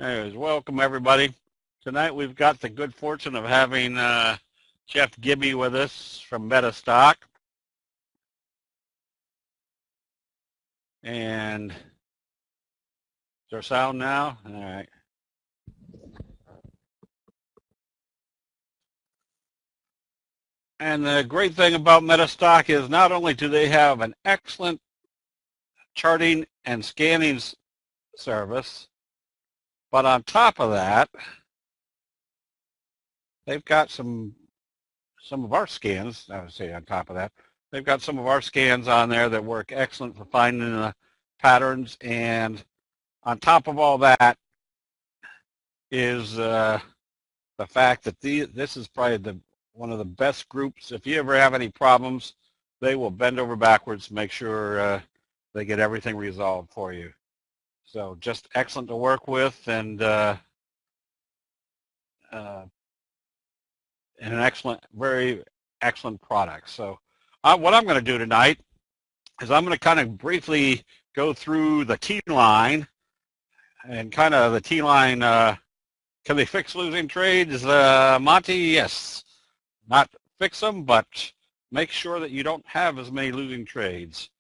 Anyways, welcome everybody. Tonight we've got the good fortune of having Jeff Gibby with us from Metastock. And is there sound now? All right. And the great thing about Metastock is not only do they have an excellent charting and scanning service, but on top of that, they've got some of our scans. I would say on top of that, they've got some of our scans on there that work excellent for finding the patterns. And on top of all that is the fact that this is probably one of the best groups. If you ever have any problems, they will bend over backwards to make sure they get everything resolved for you. So just excellent to work with, and an excellent, very excellent product. So what I'm going to do tonight is I'm going to kind of briefly go through the T-line and kind of the T-line. Can they fix losing trades, Monty? Yes. Not fix them, but make sure that you don't have as many losing trades.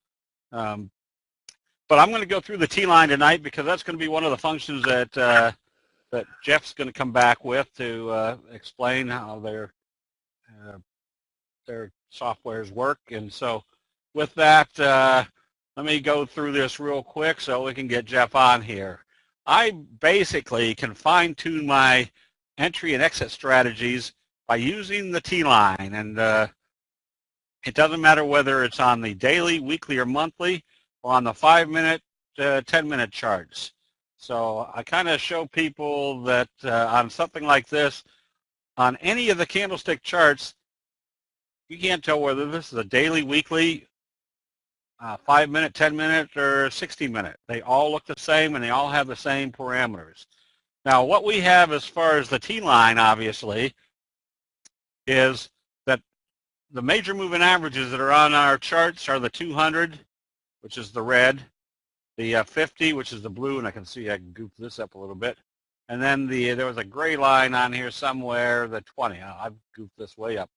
But I'm going to go through the T-line tonight because that's going to be one of the functions that that Jeff's going to come back with to explain how their softwares work. And so with that, let me go through this real quick so we can get Jeff on here. I basically can fine-tune my entry and exit strategies by using the T-line, and it doesn't matter whether it's on the daily, weekly, or monthly, or on the 5-minute, 10-minute charts. So I kind of show people that on something like this, on any of the candlestick charts, you can't tell whether this is a daily, weekly, 5-minute, 10-minute, or 60-minute. They all look the same, and they all have the same parameters. Now, what we have as far as the T-line, obviously, is that the major moving averages that are on our charts are the 200, which is the red, the 50, which is the blue, and I can see I can goof this up a little bit, and then there was a gray line on here somewhere, the 20. I've goofed this way up.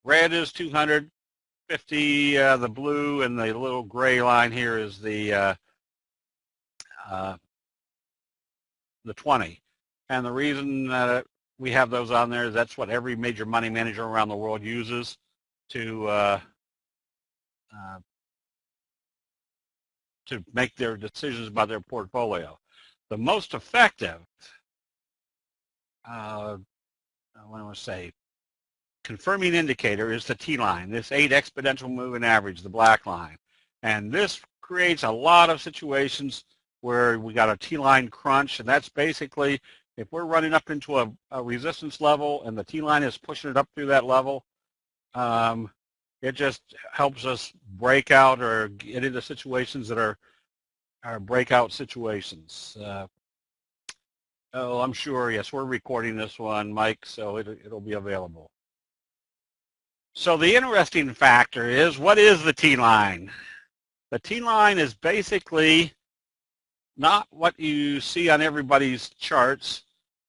Red is 200, 50, the blue, and the little gray line here is the 20. And the reason we have those on there is that's what every major money manager around the world uses to make their decisions about their portfolio. The most effective, I want to say, confirming indicator is the T-line, this 8 exponential moving average, the black line. And this creates a lot of situations where we got a T-line crunch, and that's basically if we're running up into a resistance level and the T-line is pushing it up through that level, it just helps us break out or get into situations that are breakout situations. I'm sure, yes, we're recording this one, Mike, so it'll be available. So the interesting factor is, what is the T-line? The T-line is basically not what you see on everybody's charts,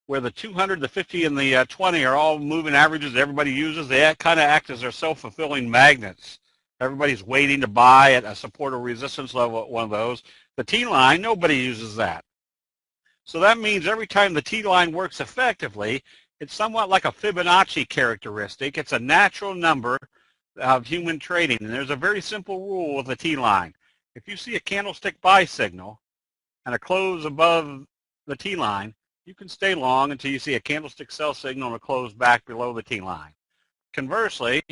where the 200, the 50, and the 20 are all moving averages everybody uses. They kind of act as their self-fulfilling magnets. Everybody's waiting to buy at a support or resistance level at one of those. The T-line, nobody uses that. So that means every time the T-line works effectively, it's somewhat like a Fibonacci characteristic. It's a natural number of human trading. And there's a very simple rule with the T-line. If you see a candlestick buy signal and a close above the T-line, you can stay long until you see a candlestick sell signal and a close back below the T-line. Conversely,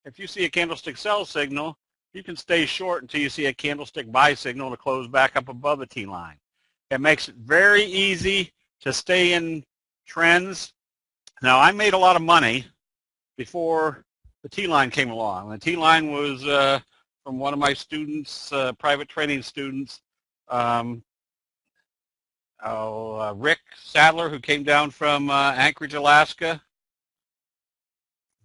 if you see a candlestick sell signal, you can stay short until you see a candlestick buy signal and a close back up above the T-line. It makes it very easy to stay in trends. Now, I made a lot of money before the T-line came along. The T-line was from one of my students, private training students, Rick Sadler, who came down from Anchorage, Alaska.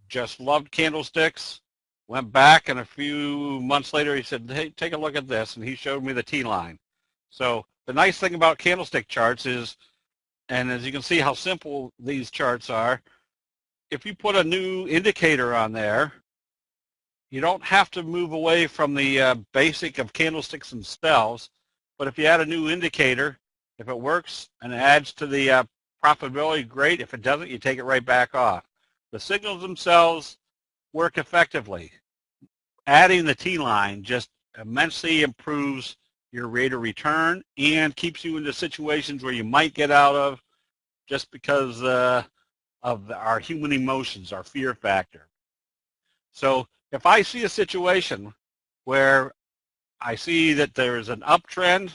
Just loved candlesticks. Went back, and a few months later he said, hey, take a look at this, and he showed me the T-line. So the nice thing about candlestick charts is, and as you can see how simple these charts are, if you put a new indicator on there, you don't have to move away from the basic of candlesticks themselves, but if you add a new indicator, if it works and adds to the profitability, great. If it doesn't, you take it right back off. The signals themselves work effectively. Adding the T-line just immensely improves your rate of return and keeps you into situations where you might get out of just because of our human emotions, our fear factor. So if I see a situation where I see that there's an uptrend,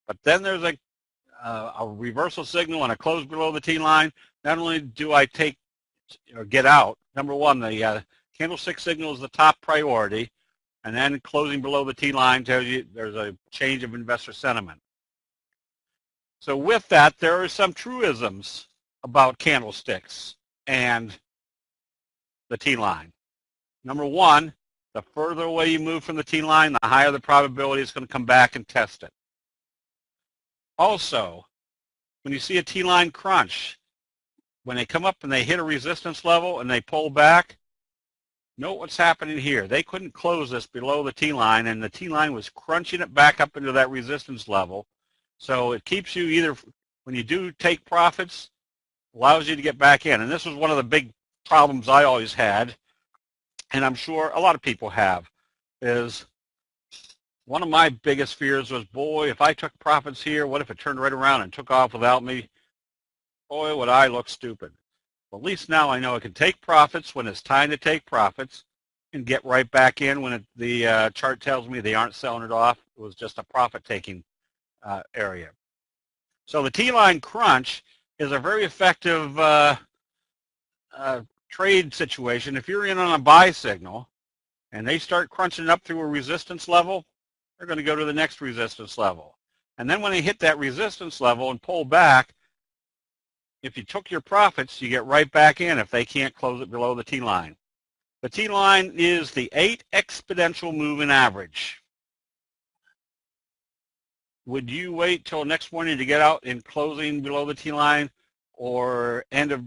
but then there's a reversal signal and a close below the T-line, not only do I take or get out, number one, the candlestick signal is the top priority, and then closing below the T-line tells you there's a change of investor sentiment. So with that, there are some truisms about candlesticks and the T-line. Number one, the further away you move from the T-line, the higher the probability it's going to come back and test it. Also, when you see a T-line crunch, when they come up and they hit a resistance level and they pull back, note what's happening here. They couldn't close this below the T-line, and the T-line was crunching it back up into that resistance level. So it keeps you either, when you do take profits, allows you to get back in. And this was one of the big problems I always had, and I'm sure a lot of people have, is one of my biggest fears was, boy, if I took profits here, what if it turned right around and took off without me? Boy, would I look stupid. Well, at least now I know I can take profits when it's time to take profits and get right back in when the chart tells me they aren't selling it off. It was just a profit-taking area. So the T-line crunch is a very effective trade situation. If you're in on a buy signal and they start crunching up through a resistance level, they're going to go to the next resistance level. And then when they hit that resistance level and pull back, if you took your profits, you get right back in if they can't close it below the T-line. The T-line is the 8 exponential moving average. Would you wait till next morning to get out in closing below the T-line or end of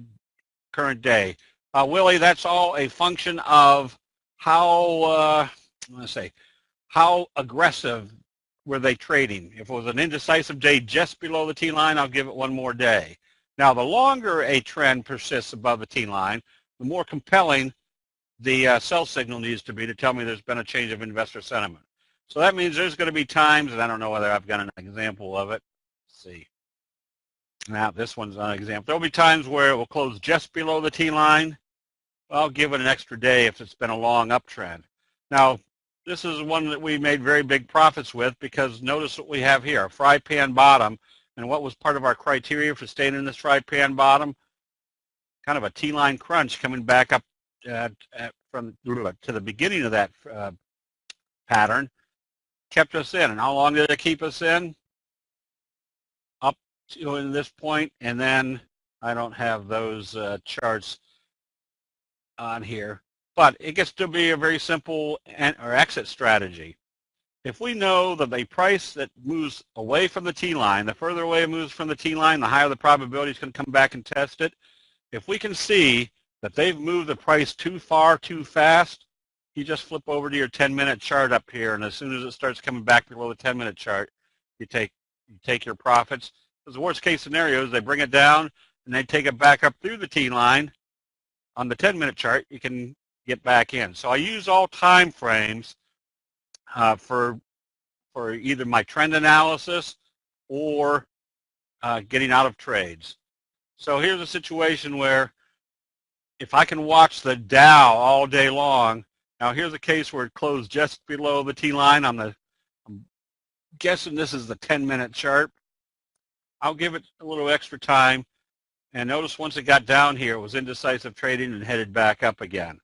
current day? Willie, that's all a function of how, how aggressive were they trading. If it was an indecisive day just below the T-line, I'll give it one more day. Now, the longer a trend persists above the T-line, the more compelling the sell signal needs to be to tell me there's been a change of investor sentiment. So that means there's going to be times, and I don't know whether I've got an example of it. Let's see. Now, this one's an example. There'll be times where it will close just below the T-line. I'll give it an extra day if it's been a long uptrend. Now, this is one that we made very big profits with because notice what we have here, a fry pan bottom. And what was part of our criteria for staying in this fry pan bottom? Kind of a T-line crunch coming back up from to the beginning of that pattern, kept us in. And how long did it keep us in? Up to this point, and then I don't have those charts on here, but it gets to be a very simple exit strategy. If we know that a price that moves away from the T-line, the further away it moves from the T-line, the higher the probability it's going to come back and test it. If we can see that they've moved the price too far, too fast, you just flip over to your 10-minute chart up here, and as soon as it starts coming back below the 10-minute chart, you take your profits. Because the worst-case scenario is they bring it down, and they take it back up through the T-line. On the 10-minute chart, you can get back in. So I use all time frames for either my trend analysis or getting out of trades. So here's a situation where if I can watch the Dow all day long, now here's a case where it closed just below the T-line. I'm guessing this is the 10-minute chart. I'll give it a little extra time. And notice once it got down here, it was indecisive trading and headed back up again.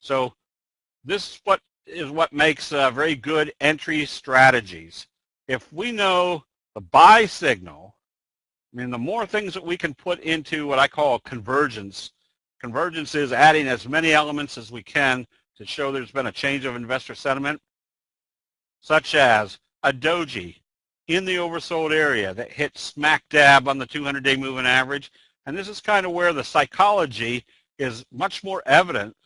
So this is what makes very good entry strategies. If we know the buy signal, I mean, the more things that we can put into what I call convergence. Convergence is adding as many elements as we can to show there's been a change of investor sentiment, such as a doji, in the oversold area that hit smack dab on the 200-day moving average. And this is kind of where the psychology is much more evident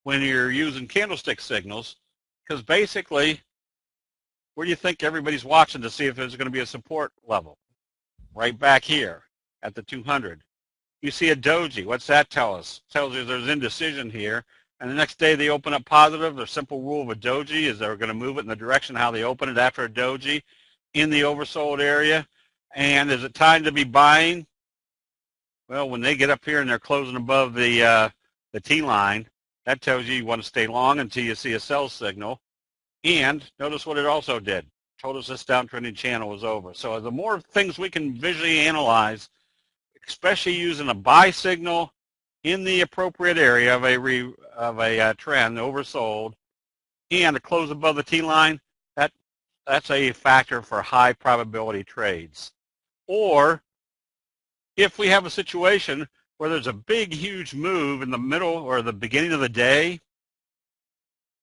when you're using candlestick signals, because basically, where do you think everybody's watching to see if there's going to be a support level? Right back here at the 200. You see a doji. What's that tell us? It tells you there's indecision here. And the next day they open up positive. The simple rule of a doji is they're going to move it in the direction how they open it after a doji in the oversold area. And is it time to be buying? Well, when they get up here and they're closing above the T line, that tells you want to stay long until you see a sell signal. And notice what it also did. Told us this downtrending channel was over. So the more things we can visually analyze, especially using a buy signal in the appropriate area of a trend oversold and a close above the T line, that's a factor for high probability trades. Or if we have a situation where there's a big, huge move in the middle or the beginning of the day,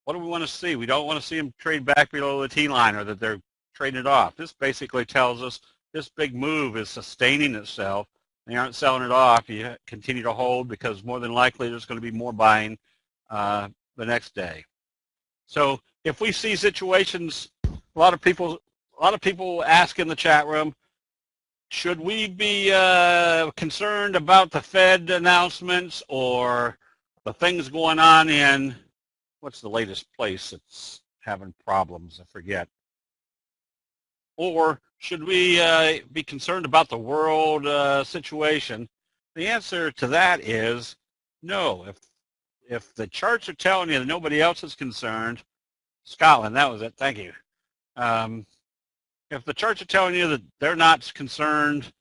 what do we want to see? We don't want to see them trade back below the T line or that they're trading it off. This basically tells us this big move is sustaining itself. They aren't selling it off. You continue to hold because more than likely there's going to be more buying the next day. So if we see situations, a lot of people ask in the chat room, should we be concerned about the Fed announcements or the things going on in, what's the latest place that's having problems? I forget. Or should we be concerned about the world situation? The answer to that is no. If the charts are telling you that nobody else is concerned, Scotland, that was it, thank you. If the charts are telling you that they're not concerned,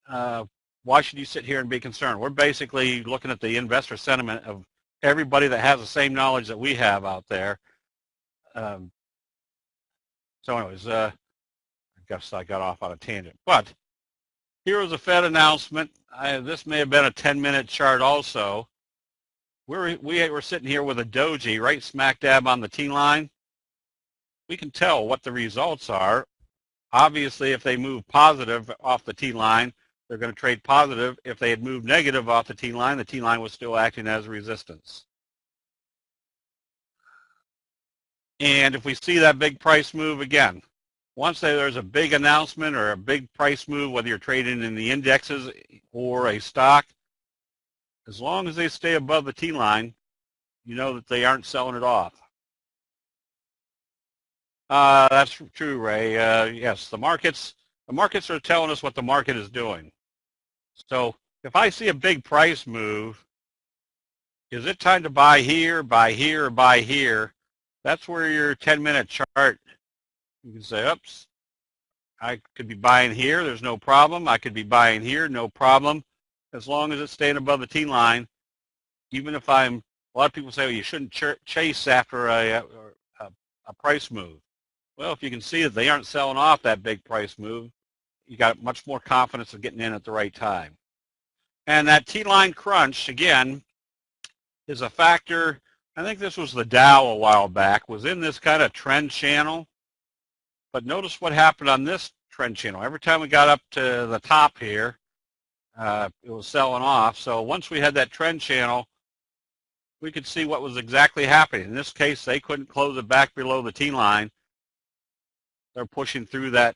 why should you sit here and be concerned? We're basically looking at the investor sentiment of everybody that has the same knowledge that we have out there. So anyways, I guess I got off on a tangent. But here was a Fed announcement. This may have been a 10-minute chart also. We're sitting here with a doji right smack dab on the T line. We can tell what the results are. Obviously, if they move positive off the T line, they're going to trade positive. If they had moved negative off the T line was still acting as resistance. And if we see that big price move again, once there's a big announcement or a big price move, whether you're trading in the indexes or a stock, as long as they stay above the T line, you know that they aren't selling it off. That's true, Ray. Yes, the markets are telling us what the market is doing. So if I see a big price move, is it time to buy here, buy here, or buy here? That's where your 10-minute chart, you can say, oops, I could be buying here, there's no problem. I could be buying here, no problem. As long as it's staying above the T line, even if a lot of people say, well, you shouldn't chase after a price move. Well, if you can see that they aren't selling off that big price move, you got much more confidence of getting in at the right time. And that T-line crunch, again, is a factor. I think this was the Dow a while back, was in this kind of trend channel. But notice what happened on this trend channel. Every time we got up to the top here, it was selling off. So once we had that trend channel, we could see what was exactly happening. In this case, they couldn't close it back below the T-line. They're pushing through that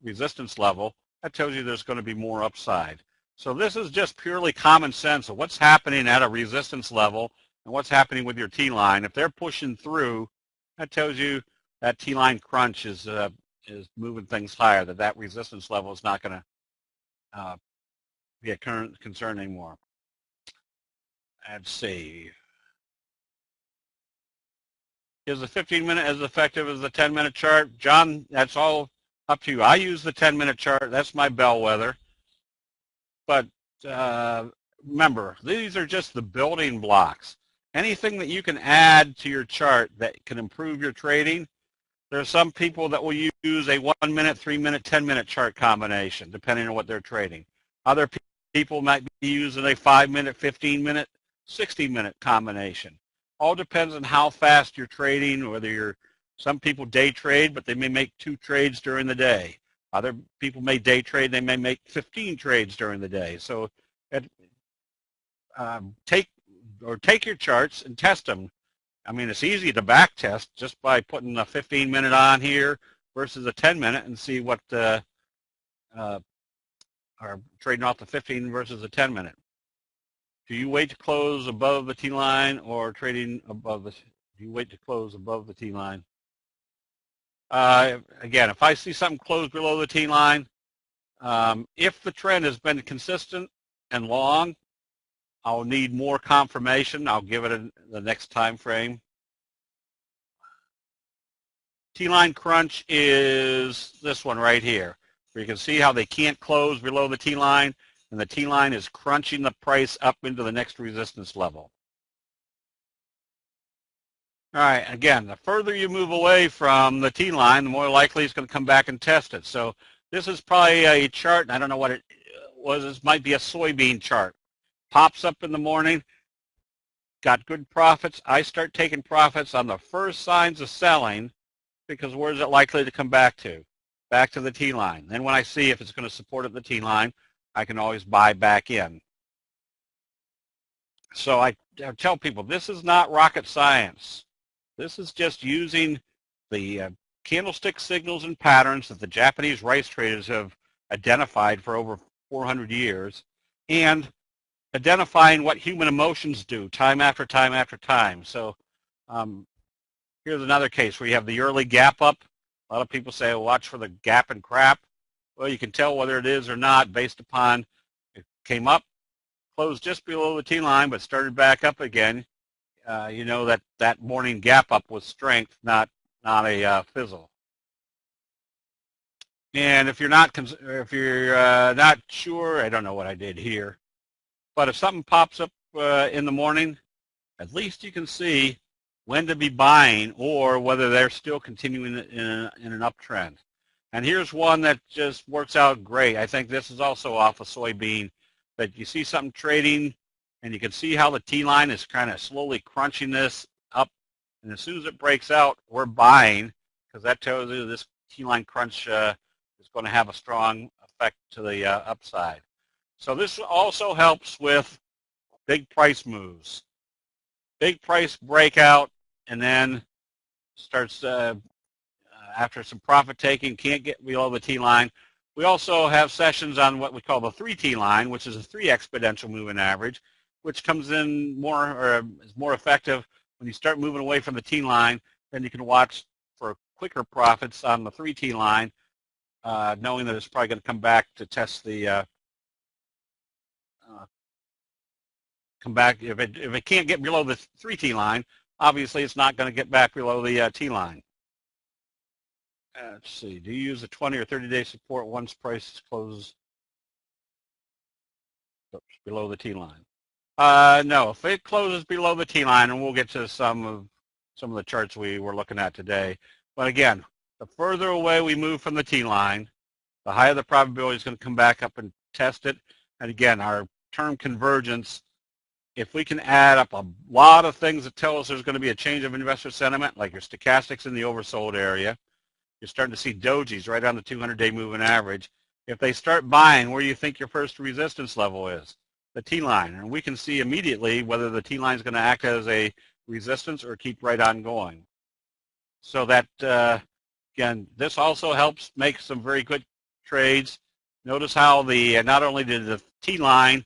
resistance level. That tells you there's going to be more upside. So this is just purely common sense of what's happening at a resistance level and what's happening with your T-line. If they're pushing through, that tells you that T-line crunch is moving things higher, that resistance level is not going to be a current concern anymore. Let's see. Is the 15-minute as effective as the 10-minute chart? John, that's all up to you. I use the 10-minute chart. That's my bellwether. But remember, these are just the building blocks. Anything that you can add to your chart that can improve your trading, there are some people that will use a 1-minute, 3-minute, 10-minute chart combination, depending on what they're trading. Other people might be using a 5-minute, 15-minute, 60-minute combination. All depends on how fast you're trading, whether you're Some people day trade, but they may make 2 trades during the day. Other people may day trade, they may make 15 trades during the day. So take your charts and test them. I mean, it's easy to back test just by putting a 15-minute on here versus a 10-minute and see what or trading off the 15 versus a 10-minute. Do you wait to close above the T line or trading above the? Do you wait to close above the T line? Again, if I see something close below the T line, if the trend has been consistent and long, I'll need more confirmation. I'll give it the next time frame. T-line crunch is this one right here, where you can see how they can't close below the T-line, and the T-line is crunching the price up into the next resistance level. All right, again, the further you move away from the T-line, the more likely it's going to come back and test it. So this is probably a chart, and I don't know what it was. This might be a soybean chart. Pops up in the morning, got good profits. I start taking profits on the first signs of selling, because where is it likely to come back to? Back to the T-line. Then when I see if it's going to support at the T-line, I can always buy back in. So I tell people, this is not rocket science. This is just using the candlestick signals and patterns that the Japanese rice traders have identified for over 400 years and identifying what human emotions do time after time after time. So here's another case where you have the early gap up. A lot of people say, oh, watch for the gap and crap. Well, you can tell whether it is or not based upon it came up, closed just below the T-line, but started back up again. You know that morning gap up was strength, not a fizzle. And if you're not sure, I don't know what I did here, but if something pops up in the morning, at least you can see when to be buying or whether they're still continuing in an uptrend. And here's one that just works out great. I think this is also off a soybean, but you see something trading and you can see how the T-line is kind of slowly crunching this up. And as soon as it breaks out, we're buying, because that tells you this T-line crunch is going to have a strong effect to the upside. So this also helps with big price moves. Big price breakout, and then starts after some profit taking, can't get below the T-line. We also have sessions on what we call the 3T line, which is a 3 exponential moving average, which comes in more or is more effective when you start moving away from the T-line. Then you can watch for quicker profits on the 3T line, knowing that it's probably going to come back to test the come back. If it can't get below the 3T line, obviously it's not going to get back below the T-line. Let's see. Do you use the 20 or 30-day support once prices closes below the T-line? No. If it closes below the T-line, and we'll get to some of the charts we were looking at today. But again, the further away we move from the T-line, the higher the probability is going to come back up and test it. And again, our term convergence, if we can add up a lot of things that tell us there's going to be a change of investor sentiment, like your stochastics in the oversold area, you're starting to see dojis right on the 200-day moving average. If they start buying, where do you think your first resistance level is? The T-line. And we can see immediately whether the T-line is going to act as a resistance or keep right on going. So that, again, this also helps make some very good trades. Notice how not only did the T-line,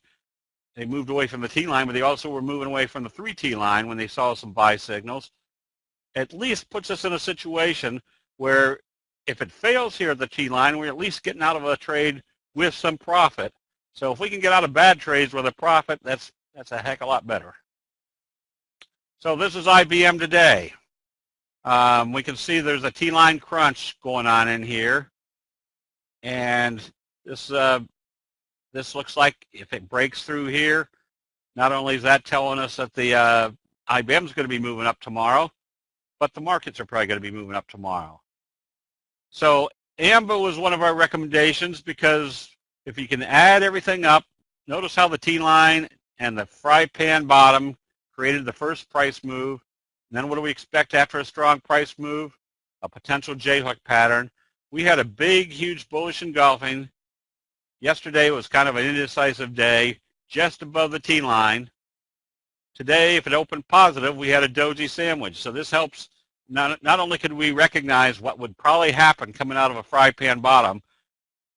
they moved away from the T-line, but they also were moving away from the 3T line when they saw some buy signals. At least puts us in a situation where if it fails here at the T-line, we're at least getting out of a trade with some profit. So if we can get out of bad trades with a profit, that's a heck of a lot better. So this is IBM today. We can see there's a T-line crunch going on in here. And this looks like if it breaks through here, not only is that telling us that the IBM is going to be moving up tomorrow, but the markets are probably going to be moving up tomorrow. So AMBA was one of our recommendations because if you can add everything up, notice how the T-line and the fry pan bottom created the first price move. And then what do we expect after a strong price move? a potential J-hook pattern. We had a big, huge bullish engulfing. Yesterday was kind of an indecisive day, just above the T line. Today, if it opened positive, we had a doji sandwich. So this helps. Not only could we recognize what would probably happen coming out of a fry pan bottom,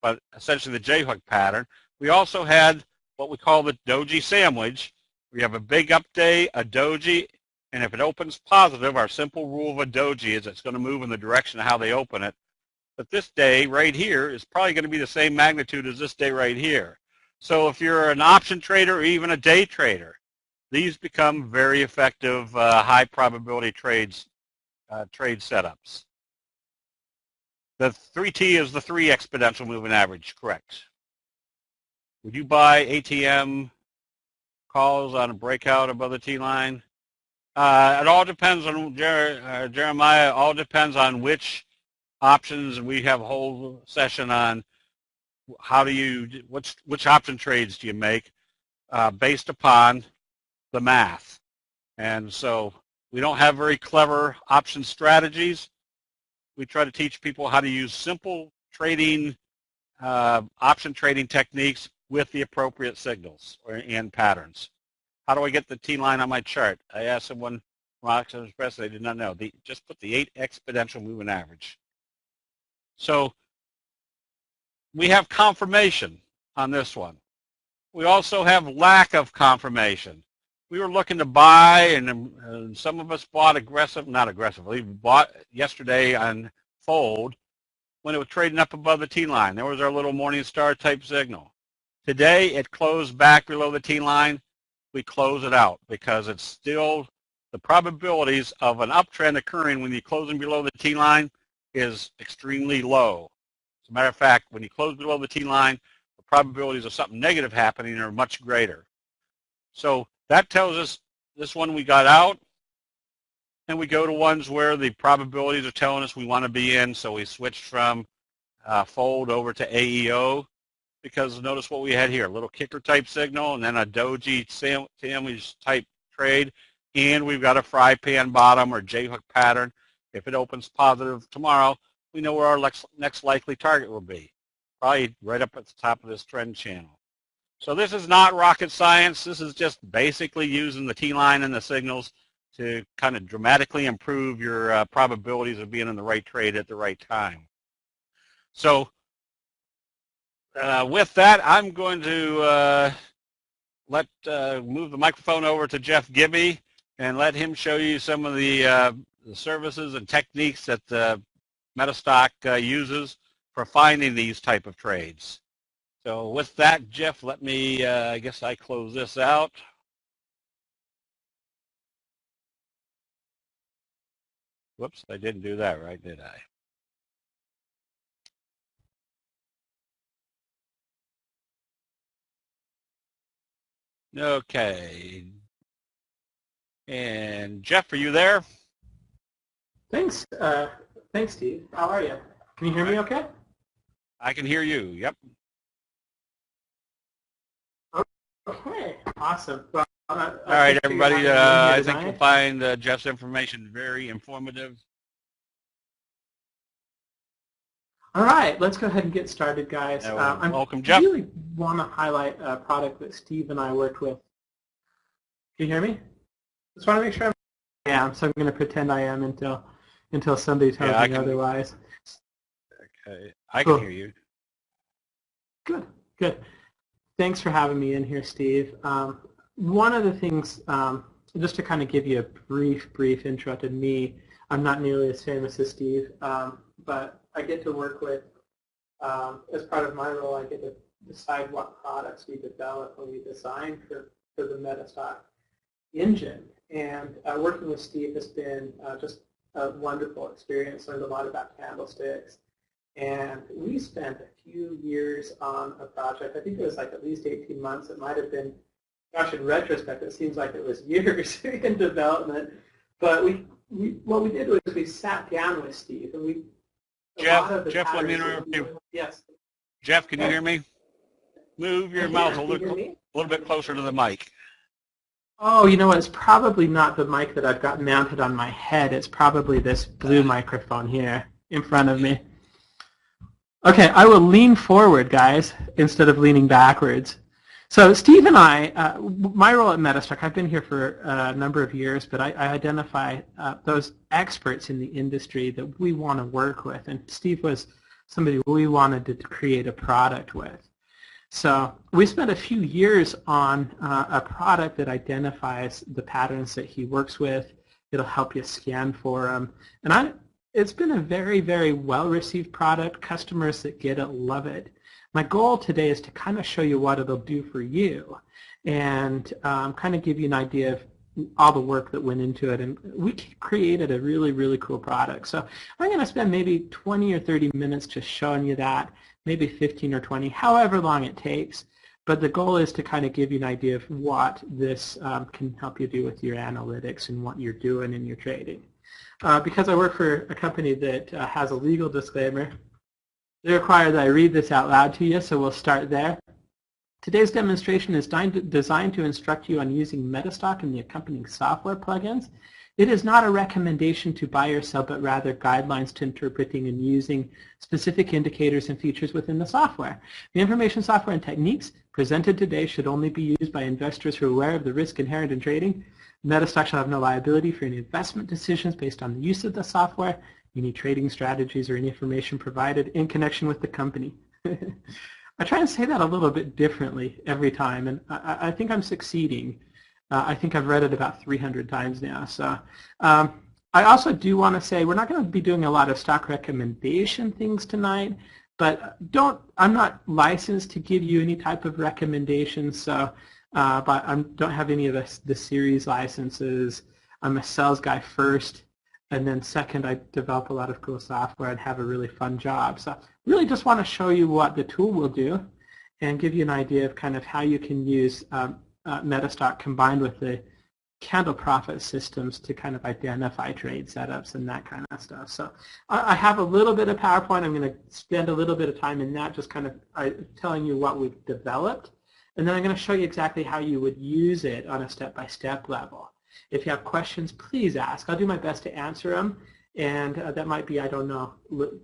but essentially the J-hook pattern, we also had what we call the doji sandwich. We have a big up day, a doji, and if it opens positive, our simple rule of a doji is it's going to move in the direction of how they open it. But this day right here is probably going to be the same magnitude as this day right here. So if you're an option trader or even a day trader, these become very effective high probability trade setups. The 3T is the 3 exponential moving average, correct? Would you buy ATM calls on a breakout above the T line? It all depends on, Jeremiah, it all depends on which options. We have a whole session on how do you, which option trades do you make based upon the math. And so we don't have very clever option strategies. We try to teach people how to use simple trading, option trading techniques with the appropriate signals and patterns. How do I get the T line on my chart? I asked someone from Oxford Express, they did not know. Just put the 8 exponential moving average. So we have confirmation on this one. We also have lack of confirmation. We were looking to buy, and some of us bought not aggressively, bought yesterday on fold when it was trading up above the T line. There was our little morning star type signal. Today it closed back below the T line. We close it out because it's still the probabilities of an uptrend occurring when you're closing below the T line is extremely low. As a matter of fact, when you close below the T line, the probabilities of something negative happening are much greater. So that tells us this one we got out, and we go to ones where the probabilities are telling us we want to be in, so we switched from fold over to AEO, because notice what we had here, a little kicker type signal and then a doji sandwich type trade, and we've got a fry pan bottom or J-hook pattern. If it opens positive tomorrow, we know where our next likely target will be, probably right up at the top of this trend channel. So this is not rocket science. This is just basically using the T-line and the signals to kind of dramatically improve your probabilities of being in the right trade at the right time. So with that, I'm going to move the microphone over to Jeff Gibby and let him show you some of the services and techniques that Metastock uses for finding these type of trades. So with that, Jeff, let me, I guess I close this out. Whoops, I didn't do that right, did I? Okay. And Jeff, are you there? Thanks. Thanks, Steve. How are you? Can you hear me okay? I can hear you, yep. Okay, awesome. Well, all right, everybody, I think you'll find Jeff's information very informative. All right, let's go ahead and get started, guys. Welcome, Jeff. I really want to highlight a product that Steve and I worked with. Can you hear me? Just want to make sure I'm so I'm going to pretend I am until somebody tells me otherwise. Okay, I can hear you. Good, good. Thanks for having me in here, Steve. One of the things, just to kind of give you a brief intro to me, I'm not nearly as famous as Steve, but I get to work with, as part of my role, I get to decide what products we develop and we design for the Metastock engine. And working with Steve has been just a wonderful experience. Learned a lot about candlesticks. And we spent a few years on a project. I think it was like at least 18 months. It might have been, gosh, in retrospect, it seems like it was years in development. But what we did was we sat down with Steve and we. Jeff, let me interrupt you. Yes. Jeff, can you hear me? Move your mouth a little bit closer to the mic. Oh, you know what? It's probably not the mic that I've got mounted on my head. It's probably this blue microphone here in front of me. Okay, I will lean forward, guys, instead of leaning backwards. So Steve and I, my role at Metastock, I've been here for a number of years, but I identify those experts in the industry that we want to work with. And Steve was somebody we wanted to create a product with. So we spent a few years on a product that identifies the patterns that he works with. It'll help you scan for them. And it's been a very, very well-received product. Customers that get it love it. My goal today is to kind of show you what it'll do for you and kind of give you an idea of all the work that went into it. And we created a really, really cool product. So I'm going to spend maybe 20 or 30 minutes just showing you that, maybe 15 or 20, however long it takes. But the goal is to kind of give you an idea of what this can help you do with your analytics and what you're doing in your trading. Because I work for a company that has a legal disclaimer, they require that I read this out loud to you, so we'll start there. Today's demonstration is designed to instruct you on using Metastock and the accompanying software plugins. It is not a recommendation to buy or sell, but rather guidelines to interpreting and using specific indicators and features within the software. The information, software, and techniques presented today should only be used by investors who are aware of the risk inherent in trading. Metastock shall have no liability for any investment decisions based on the use of the software, any trading strategies, or any information provided in connection with the company. I try and say that a little bit differently every time, and I think I'm succeeding. I think I've read it about 300 times now. So I also do want to say we're not going to be doing a lot of stock recommendation things tonight, but I'm not licensed to give you any type of recommendations. So, but I don't have any of the series licenses. I'm a sales guy first, and then second, I develop a lot of cool software and have a really fun job. So really just want to show you what the tool will do and give you an idea of kind of how you can use Metastock combined with the candle profit systems to kind of identify trade setups and that kind of stuff. So I have a little bit of PowerPoint. I'm going to spend a little bit of time in that just kind of telling you what we've developed. And then I'm going to show you exactly how you would use it on a step-by-step level. If you have questions, please ask. I'll do my best to answer them. And that might be, I don't know,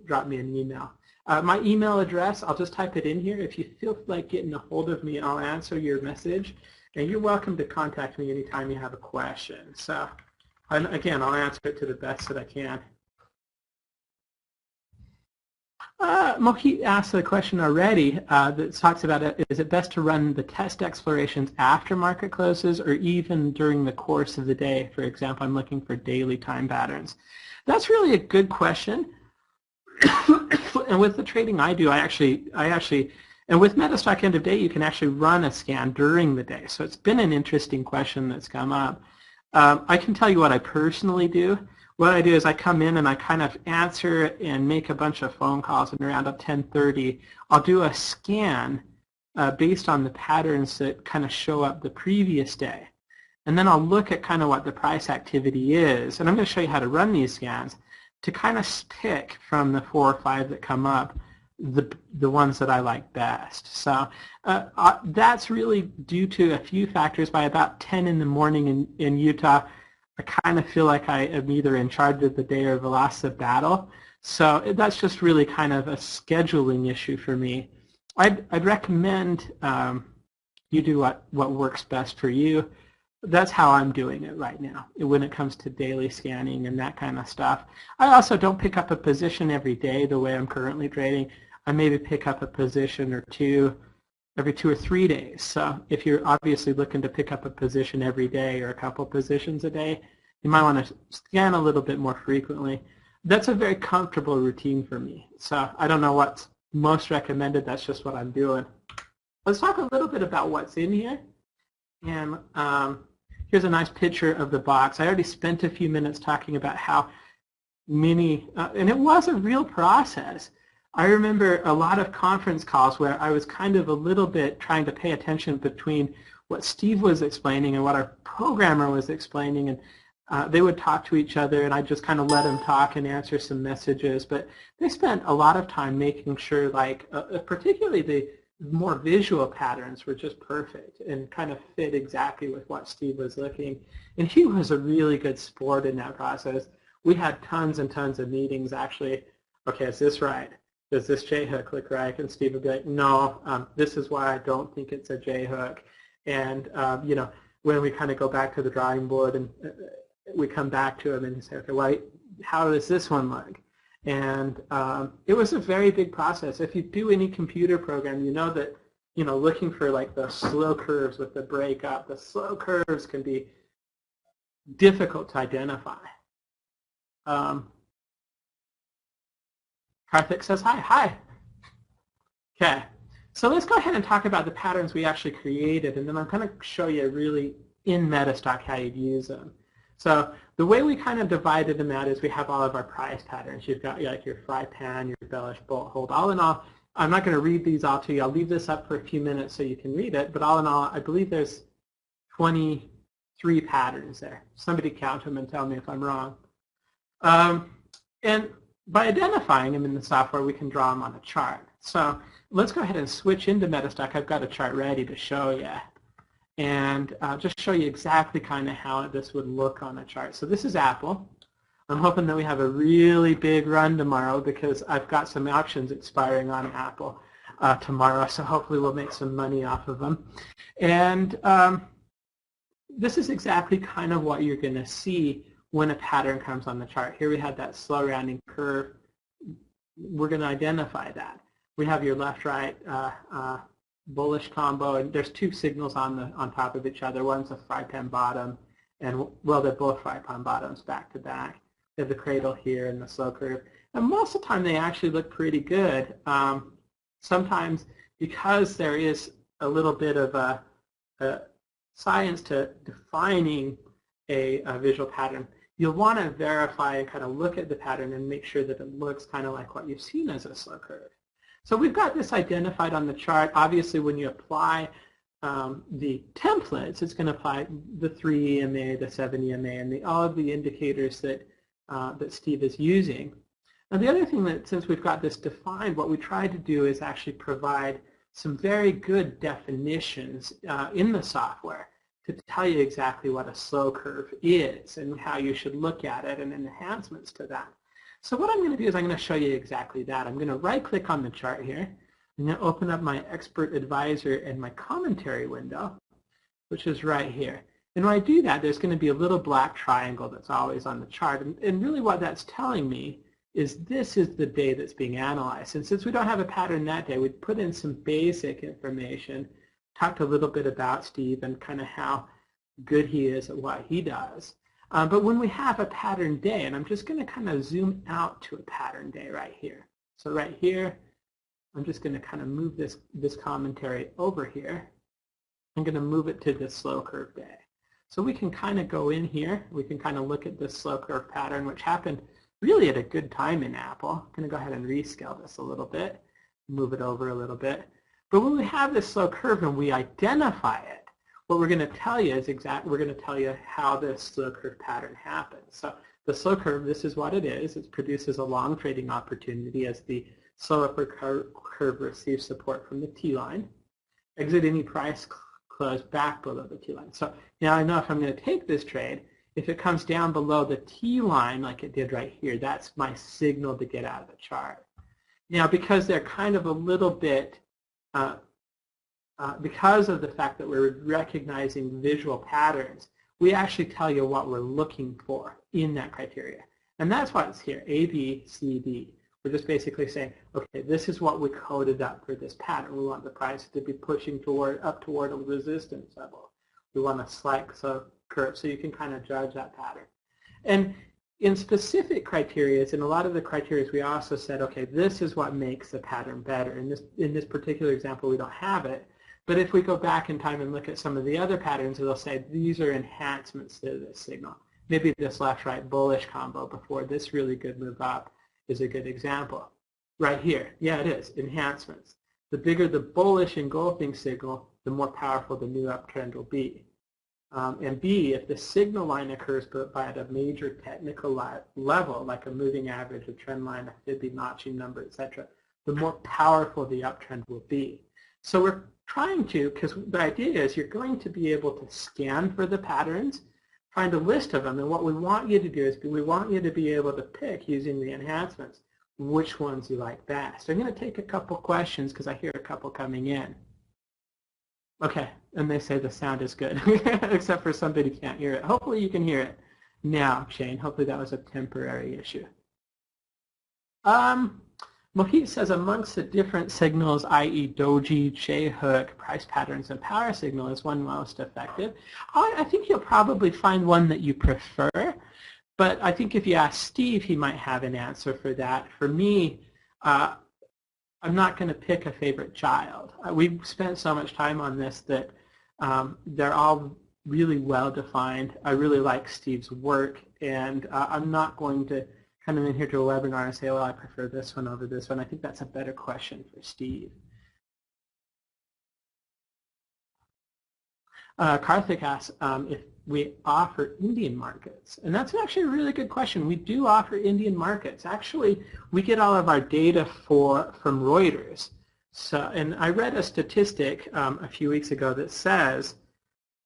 drop me an email. My email address, I'll just type it in here. If you feel like getting a hold of me, I'll answer your message. And you're welcome to contact me anytime you have a question. So, again, I'll answer it to the best that I can. Mohit asked a question already that talks about is it best to run the test explorations after market closes or even during the course of the day? For example, I'm looking for daily time patterns. That's really a good question. And with the trading I do, I actually, and with Metastock end of day, you can actually run a scan during the day. So it's been an interesting question that's come up. I can tell you what I personally do. What I do is I come in and I kind of answer and make a bunch of phone calls, and around 10:30, I'll do a scan based on the patterns that kind of show up the previous day. And then I'll look at kind of what the price activity is. And I'm going to show you how to run these scans to kind of pick from the 4 or 5 that come up the ones that I like best. So that's really due to a few factors. By about 10 in the morning in Utah, I kind of feel like I am either in charge of the day or have lost the battle. So that's just really kind of a scheduling issue for me. I'd recommend you do what works best for you. That's how I'm doing it right now when it comes to daily scanning and that kind of stuff. I also don't pick up a position every day the way I'm currently trading. I maybe pick up a position or two every 2 or 3 days. So if you're obviously looking to pick up a position every day or a couple positions a day, you might want to scan a little bit more frequently. That's a very comfortable routine for me. So I don't know what's most recommended. That's just what I'm doing. Let's talk a little bit about what's in here. And here's a nice picture of the box. I already spent a few minutes talking about how many, and it was a real process. I remember a lot of conference calls where I was kind of a little bit trying to pay attention between what Steve was explaining and what our programmer was explaining, and they would talk to each other, and I just kind of let them talk and answer some messages. But they spent a lot of time making sure, like, particularly more visual patterns were just perfect and kind of fit exactly with what Steve was looking. And he was a really good sport in that process. We had tons and tons of meetings actually. Okay, is this right? Does this J-hook look right? And Steve would be like, no, this is why I don't think it's a J-hook. And you know, when we kind of go back to the drawing board and we come back to him and say, okay, well, how does this one look? And it was a very big process. If you do any computer program, you know that, you know, looking for like the slow curves with the breakup, the slow curves can be difficult to identify. Karthik says hi. Hi. Okay. So let's go ahead and talk about the patterns we actually created, and then I'm going to show you really in Metastock how you'd use them. So the way we kind of divided them out is we have all of our prize patterns. You've got like your fry pan, your bellish bolt hold. All in all, I'm not going to read these all to you. I'll leave this up for a few minutes so you can read it. But all in all, I believe there's 23 patterns there. Somebody count them and tell me if I'm wrong. And by identifying them in the software, we can draw them on a chart. So let's go ahead and switch into Metastock. I've got a chart ready to show you. And just show you exactly kind of how this would look on a chart. So this is Apple. I'm hoping that we have a really big run tomorrow because I've got some options expiring on Apple tomorrow, so hopefully we'll make some money off of them. And this is exactly kind of what you're going to see when a pattern comes on the chart. Here we have that slow rounding curve. We're going to identify that. We have your left-right bullish combo, and there's two signals on top of each other. One's a fry pan bottom, and well, they're both fry pan bottoms back to back. They have the cradle here and the slow curve, and most of the time they actually look pretty good. Sometimes because there is a little bit of a science to defining a visual pattern, you'll want to verify and kind of look at the pattern and make sure that it looks kind of like what you've seen as a slow curve. So we've got this identified on the chart. Obviously, when you apply the templates, it's going to apply the 3 EMA, the 7 EMA, and all of the indicators that, that Steve is using. And the other thing that, since we've got this defined, what we tried to do is actually provide some very good definitions in the software to tell you exactly what a slow curve is and how you should look at it and enhancements to that. So what I'm going to do is I'm going to show you exactly that. I'm going to right-click on the chart here. I'm going to open up my Expert Advisor and my commentary window, which is right here. And when I do that, there's going to be a little black triangle that's always on the chart. And really what that's telling me is this is the day that's being analyzed. And since we don't have a pattern that day, we put in some basic information, talked a little bit about Steve and kind of how good he is at what he does. But when we have a pattern day, and I'm just going to kind of zoom out to a pattern day right here. So right here, I'm just going to kind of move this commentary over here. I'm going to move it to this slow curve day. So we can kind of go in here. We can kind of look at this slow curve pattern, which happened really at a good time in Apple. I'm going to go ahead and rescale this a little bit, move it over a little bit. But when we have this slow curve and we identify it, what we're going to tell you is we're going to tell you how this slow curve pattern happens. So the slow curve, this is what it is. It produces a long trading opportunity as the slow upper curve receives support from the T-line. Exit any price close back below the T-line. So now I know if I'm going to take this trade, if it comes down below the T-line like it did right here, that's my signal to get out of the chart. Now because they're kind of a little bit because of the fact that we're recognizing visual patterns, we actually tell you what we're looking for in that criteria. And that's what's here, A, B, C, D. We're just basically saying, okay, this is what we coded up for this pattern. We want the price to be pushing up toward a resistance level. We want a slight curve, so you can kind of judge that pattern. And in specific criteria, in a lot of the criteria, we also said, okay, this is what makes the pattern better. In this particular example, we don't have it. But if we go back in time and look at some of the other patterns, it'll say these are enhancements to this signal. Maybe this left-right bullish combo before this really good move up is a good example. Right here, yeah, it is, enhancements. The bigger the bullish engulfing signal, the more powerful the new uptrend will be. And B, if the signal line occurs by at a major technical level, like a moving average, a trend line, a Fibonacci number, etc., the more powerful the uptrend will be. So we're trying to, because the idea is you're going to be able to scan for the patterns, find a list of them, and what we want you to do is we want you to be able to pick, using the enhancements, which ones you like best. I'm going to take a couple questions because I hear a couple coming in. Okay, and they say the sound is good, except for somebody can't hear it. Hopefully you can hear it now, Shane. Hopefully that was a temporary issue. Mohit says amongst the different signals, i.e. doji, J-hook, price patterns, and power signal, is one most effective? I think you'll probably find one that you prefer, but I think if you ask Steve, he might have an answer for that. For me, I'm not going to pick a favorite child. We've spent so much time on this that they're all really well defined. I really like Steve's work, and I'm not going to come in here to a webinar and say, well, I prefer this one over this one. I think that's a better question for Steve. Karthik asks if we offer Indian markets. And that's actually a really good question. We do offer Indian markets. Actually, we get all of our data from Reuters. So, and I read a statistic a few weeks ago that says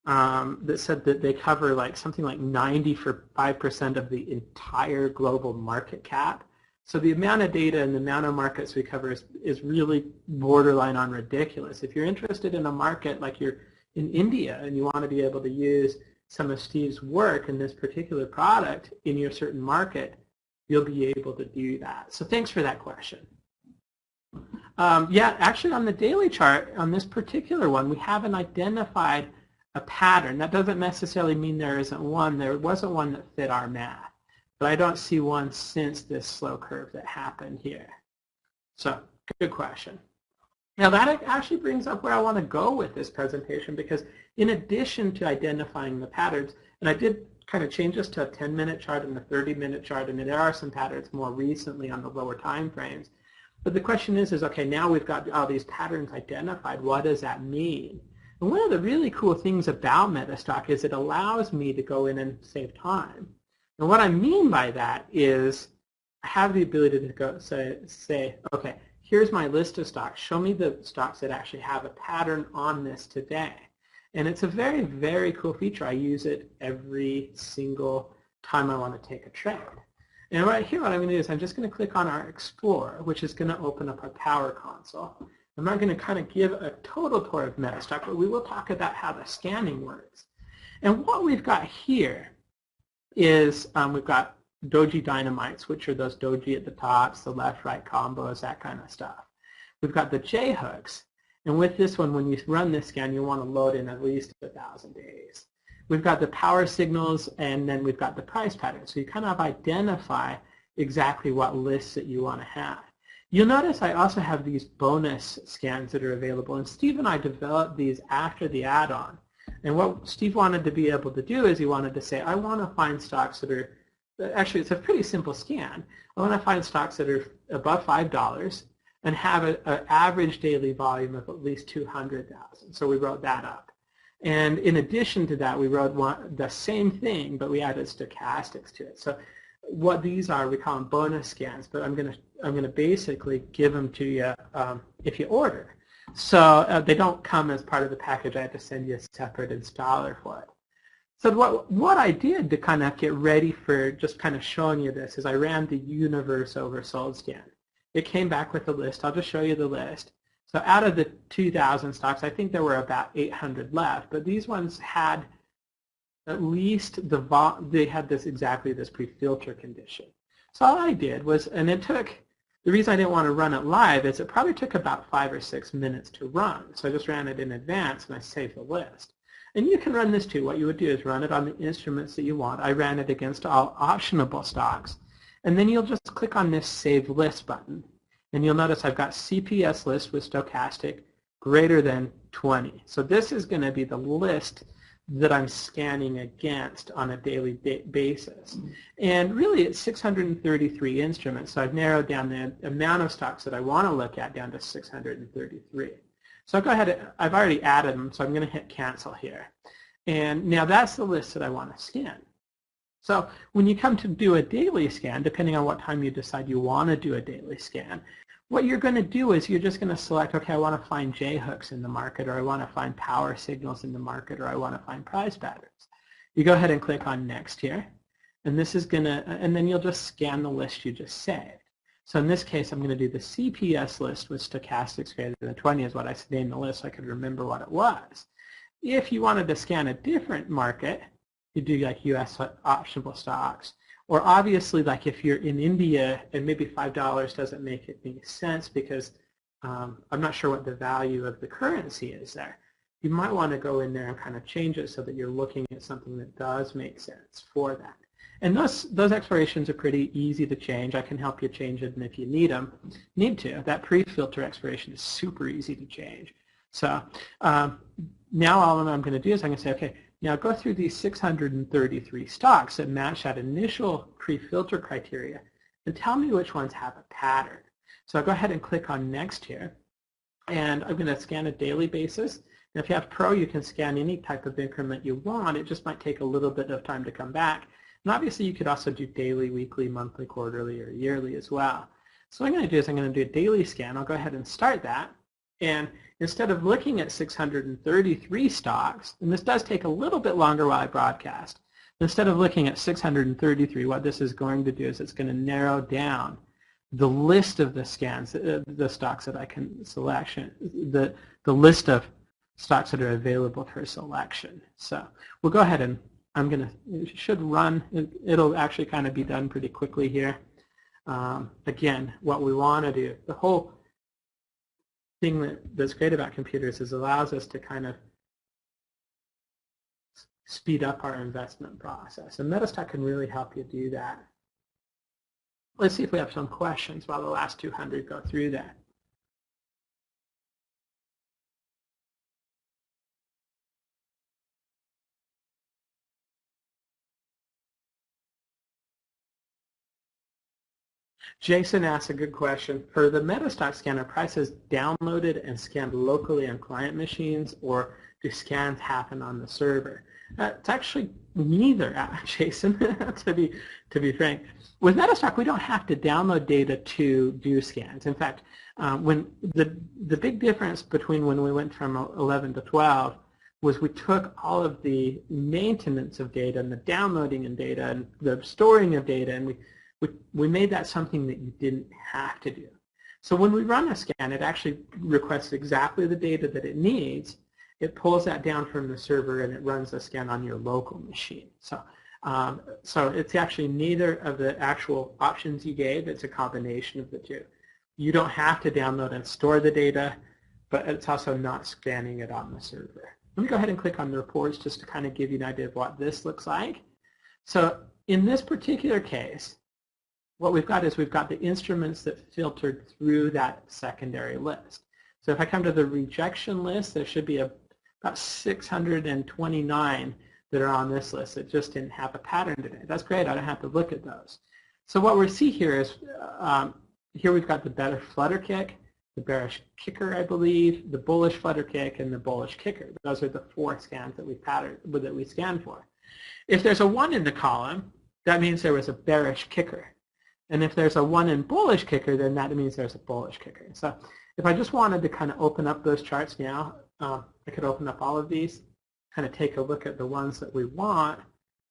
that said that they cover like something like 95% of the entire global market cap. So the amount of data and the amount of markets we cover is really borderline on ridiculous. If you're interested in a market like you're in India and you want to be able to use some of Steve's work in this particular product in your certain market, you'll be able to do that. So thanks for that question. Yeah, actually on the daily chart, on this particular one, we haven't identified a pattern. That doesn't necessarily mean there isn't one. There wasn't one that fit our math. But I don't see one since this slow curve that happened here. So good question. Now that actually brings up where I want to go with this presentation, because in addition to identifying the patterns, and I did kind of change this to a 10-minute chart and a 30-minute chart, and there are some patterns more recently on the lower time frames. But the question is okay, now we've got all these patterns identified. What does that mean? And one of the really cool things about Metastock is it allows me to go in and save time. And what I mean by that is I have the ability to go say, okay, here's my list of stocks. Show me the stocks that actually have a pattern on this today. And it's a very, very cool feature. I use it every single time I want to take a trade. And right here, what I'm going to do is I'm just going to click on our Explorer, which is going to open up our Power Console. I'm not going to kind of give a total tour of Metastock, but we will talk about how the scanning works. And what we've got here is we've got Doji Dynamites, which are those Doji at the tops, the left-right combos, that kind of stuff. We've got the J-hooks, and with this one, when you run this scan, you want to load in at least 1,000 days. We've got the power signals, and then we've got the price pattern. So you kind of identify exactly what lists that you want to have. You'll notice I also have these bonus scans that are available, and Steve and I developed these after the add-on. And what Steve wanted to be able to do is he wanted to say, I want to find stocks that are, actually it's a pretty simple scan. I want to find stocks that are above $5 and have an average daily volume of at least 200,000. So we wrote that up. And in addition to that, we wrote the same thing, but we added stochastics to it. So what these are, we call them bonus scans, but I'm gonna basically give them to you if you order. So they don't come as part of the package. I have to send you a separate installer for it. So what I did to kind of get ready for just kind of showing you this is I ran the universe oversold scan. It came back with a list. I'll just show you the list. So out of the 2,000 stocks, I think there were about 800 left, but these ones had at least they had exactly this pre-filter condition. So all I did was, and it took, the reason I didn't want to run it live is it probably took about 5 or 6 minutes to run. So I just ran it in advance and I saved the list. And you can run this too. What you would do is run it on the instruments that you want. I ran it against all optionable stocks. And then you'll just click on this Save List button. And you'll notice I've got CPS list with stochastic greater than 20. So this is going to be the list that I'm scanning against on a daily basis. And really it's 633 instruments. So I've narrowed down the amount of stocks that I want to look at down to 633. So I'll go ahead, I've already added them, so I'm going to hit cancel here. And now that's the list that I want to scan. So when you come to do a daily scan, depending on what time you decide you want to do a daily scan, what you're going to do is you're just going to select, okay, I want to find J-hooks in the market, or I want to find power signals in the market, or I want to find price patterns. You go ahead and click on Next here, and this is going to, and then you'll just scan the list you just saved. So in this case, I'm going to do the CPS list with stochastics greater than 20 is what I named the list so I could remember what it was. If you wanted to scan a different market, you do like US optional stocks. Or obviously, like if you're in India and maybe $5 doesn't make any sense because I'm not sure what the value of the currency is there. You might want to go in there and kind of change it so that you're looking at something that does make sense for that. And those expirations are pretty easy to change. I can help you change it, and if you need to. That pre-filter expiration is super easy to change. So now all I'm going to do is I'm going to say, okay, now go through these 633 stocks that match that initial pre-filter criteria and tell me which ones have a pattern. So I'll go ahead and click on Next here, and I'm going to scan a daily basis. And if you have Pro, you can scan any type of increment you want. It just might take a little bit of time to come back. And obviously, you could also do daily, weekly, monthly, quarterly, or yearly as well. So what I'm going to do is I'm going to do a daily scan. I'll go ahead and start that. And instead of looking at 633 stocks, and this does take a little bit longer while I broadcast, instead of looking at 633, what this is going to do is it's going to narrow down the list of the scans, the stocks that I can selection, the list of stocks that are available for selection. So we'll go ahead and it should run. It'll actually kind of be done pretty quickly here. Again, what we want to do, the whole thing that's great about computers is it allows us to kind of speed up our investment process. And Metastock can really help you do that. Let's see if we have some questions while the last 200 go through that. Jason asks a good question. For the Metastock scanner, prices downloaded and scanned locally on client machines, or do scans happen on the server? It's actually neither, Jason, to be frank. With Metastock, we don't have to download data to do scans. In fact, when the big difference between when we went from 11 to 12 was we took all of the maintenance of data and the downloading of data and the storing of data, and we made that something that you didn't have to do. So when we run a scan, it actually requests exactly the data that it needs. It pulls that down from the server and it runs the scan on your local machine. So it's actually neither of the actual options you gave. It's a combination of the two. You don't have to download and store the data, but it's also not scanning it on the server. Let me go ahead and click on the reports just to kind of give you an idea of what this looks like. So in this particular case, what we've got is we've got the instruments that filtered through that secondary list. So if I come to the rejection list, there should be about 629 that are on this list that just didn't have a pattern today. That's great. I don't have to look at those. So what we see here is here we've got the bearish flutter kick, the bearish kicker, I believe, the bullish flutter kick, and the bullish kicker. Those are the 4 scans that we scanned for. If there's a 1 in the column, that means there was a bearish kicker. And if there's a 1 in bullish kicker, then that means there's a bullish kicker. So if I just wanted to kind of open up those charts now, I could open up all of these, kind of take a look at the ones that we want,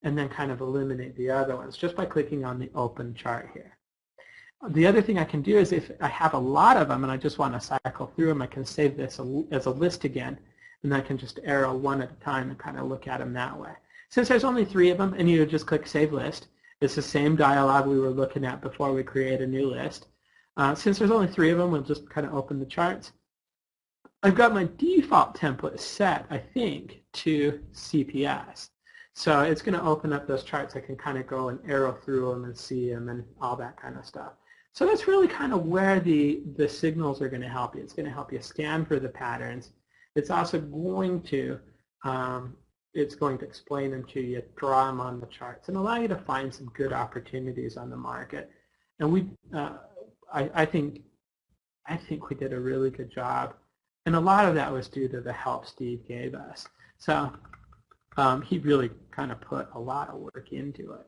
and then kind of eliminate the other ones just by clicking on the open chart here. The other thing I can do is if I have a lot of them and I just want to cycle through them, I can save this as a list again, and I can just arrow one at a time and kind of look at them that way. Since there's only 3 of them, and you just click Save List, it's the same dialog we were looking at before we create a new list. Since there's only 3 of them, we'll just kind of open the charts. I've got my default template set, I think, to CPS. So it's going to open up those charts. I can kind of go and arrow through them and see them and all that kind of stuff. So that's really kind of where the signals are going to help you. It's going to help you scan for the patterns. It's also going to explain them to you, draw them on the charts, and allow you to find some good opportunities on the market. And I think we did a really good job. And a lot of that was due to the help Steve gave us. So he really kind of put a lot of work into it.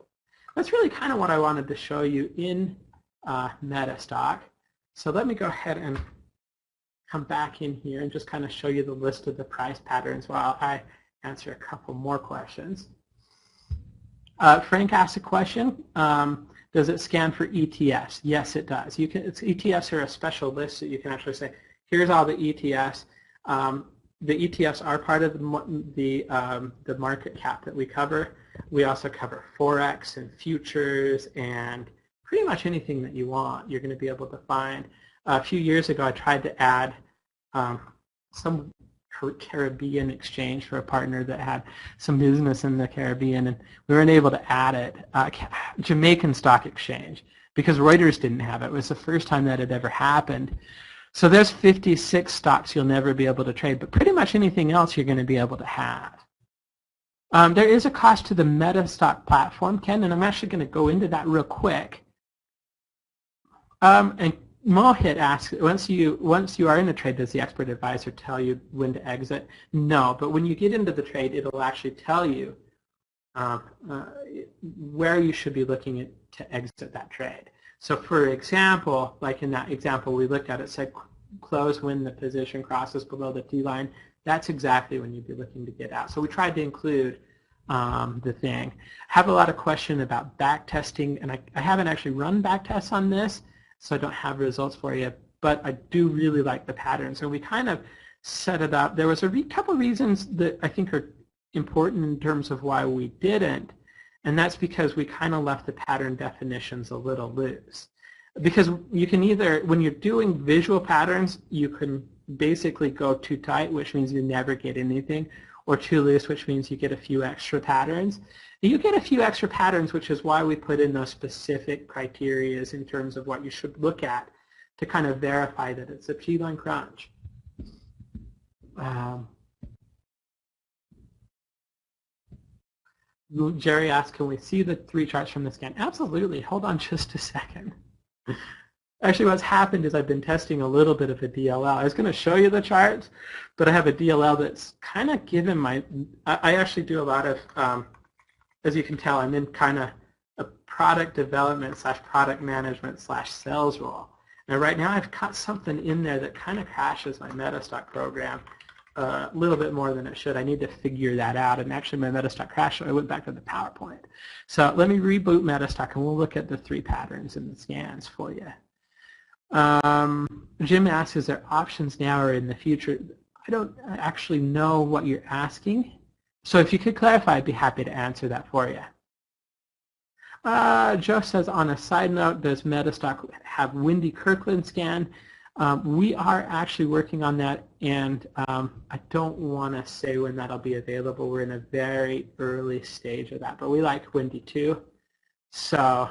That's really kind of what I wanted to show you in Metastock. So let me go ahead and come back in here and just kind of show you the list of the price patterns while I answer a couple more questions. Frank asked a question. Does it scan for ETFs? Yes, it does. ETFs are a special list that you can actually say, here's all the ETFs. The ETFs are part of the market cap that we cover. We also cover Forex and futures and pretty much anything that you want you're going to be able to find. A few years ago I tried to add some Caribbean exchange for a partner that had some business in the Caribbean, and we weren't able to add it. Jamaican Stock Exchange, because Reuters didn't have it. It was the first time that had ever happened. So there's 56 stocks you'll never be able to trade, but pretty much anything else you're going to be able to have. There is a cost to the MetaStock platform, Ken, and I'm actually going to go into that real quick. And Mohit asks, once you are in the trade, does the expert advisor tell you when to exit? No, but when you get into the trade, it'll actually tell you where you should be looking at to exit that trade. So for example, like in that example we looked at, it said close when the position crosses below the T line. That's exactly when you'd be looking to get out. So we tried to include the thing. I have a lot of question about back testing, and I haven't actually run back tests on this, so I don't have results for you, but I do really like the pattern. So we kind of set it up. There was a couple reasons that I think are important in terms of why we didn't, and that's because we kind of left the pattern definitions a little loose. Because you can either, when you're doing visual patterns, you can basically go too tight, which means you never get anything, or too loose, which means you get a few extra patterns. You get a few extra patterns, which is why we put in those specific criterias in terms of what you should look at to kind of verify that it's a T-line crunch. Jerry asked, can we see the 3 charts from the scan? Absolutely. Hold on just a second. Actually, what's happened is I've been testing a little bit of a DLL. I was going to show you the charts, but I have a DLL that's kind of given I actually do a lot of, as you can tell, I'm in kind of a product development / product management / sales role. And right now I've got something in there that kind of crashes my MetaStock program a little bit more than it should. I need to figure that out. And actually my MetaStock crashed, so I went back to the PowerPoint. So let me reboot MetaStock and we'll look at the 3 patterns in the scans for you. Jim asks, is there options now or in the future? I don't actually know what you're asking. So if you could clarify, I'd be happy to answer that for you. Joe says, on a side note, does MetaStock have Wendy Kirkland scan? We are actually working on that, and I don't want to say when that'll be available. We're in a very early stage of that, but we like Wendy too. So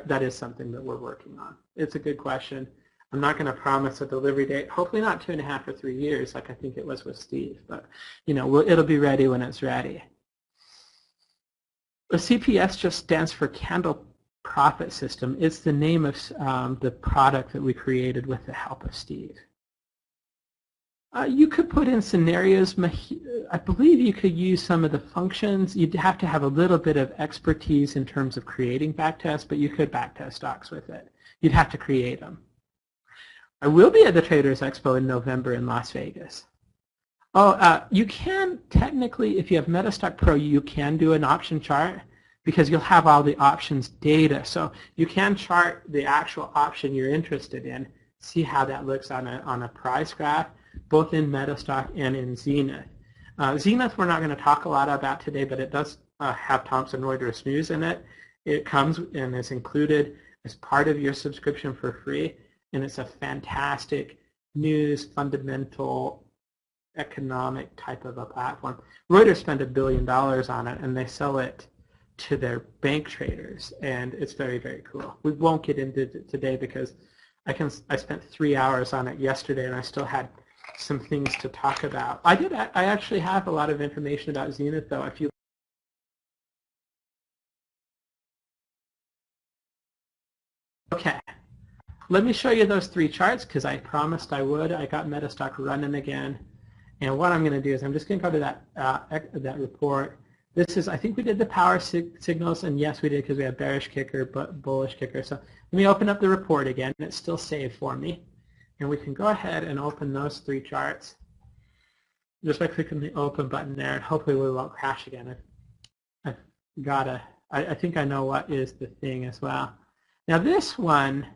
that is something that we're working on. It's a good question. I'm not going to promise a delivery date. Hopefully not 2.5 or 3 years, like I think it was with Steve. But it'll be ready when it's ready. The CPS just stands for Candle Profit System. It's the name of the product that we created with the help of Steve. You could put in scenarios. I believe you could use some of the functions. You'd have to have a little bit of expertise in terms of creating backtests, but you could backtest stocks with it. You'd have to create them. I will be at the Traders Expo in November in Las Vegas. You can technically, if you have MetaStock Pro, you can do an option chart because you'll have all the options data. So you can chart the actual option you're interested in, see how that looks on a price graph, both in MetaStock and in Zenith. Zenith we're not going to talk a lot about today, but it does have Thomson Reuters News in it. It comes and is included as part of your subscription for free, and it's a fantastic news, fundamental, economic type of a platform. Reuters spent $1 billion on it, and they sell it to their bank traders, and it's very, very cool. We won't get into it today because I spent 3 hours on it yesterday, and I still had some things to talk about. I actually have a lot of information about Zenith, though. If you okay, let me show you those 3 charts because I promised I would. I got MetaStock running again, and what I'm going to do is I'm just going to go to that report. This is, I think we did the power signals, and yes, we did because we had bearish kicker, but bullish kicker. So let me open up the report again. It's still saved for me. And we can go ahead and open those 3 charts just by clicking the open button there, and hopefully we won't crash again. I think I know what is the thing as well. Now this one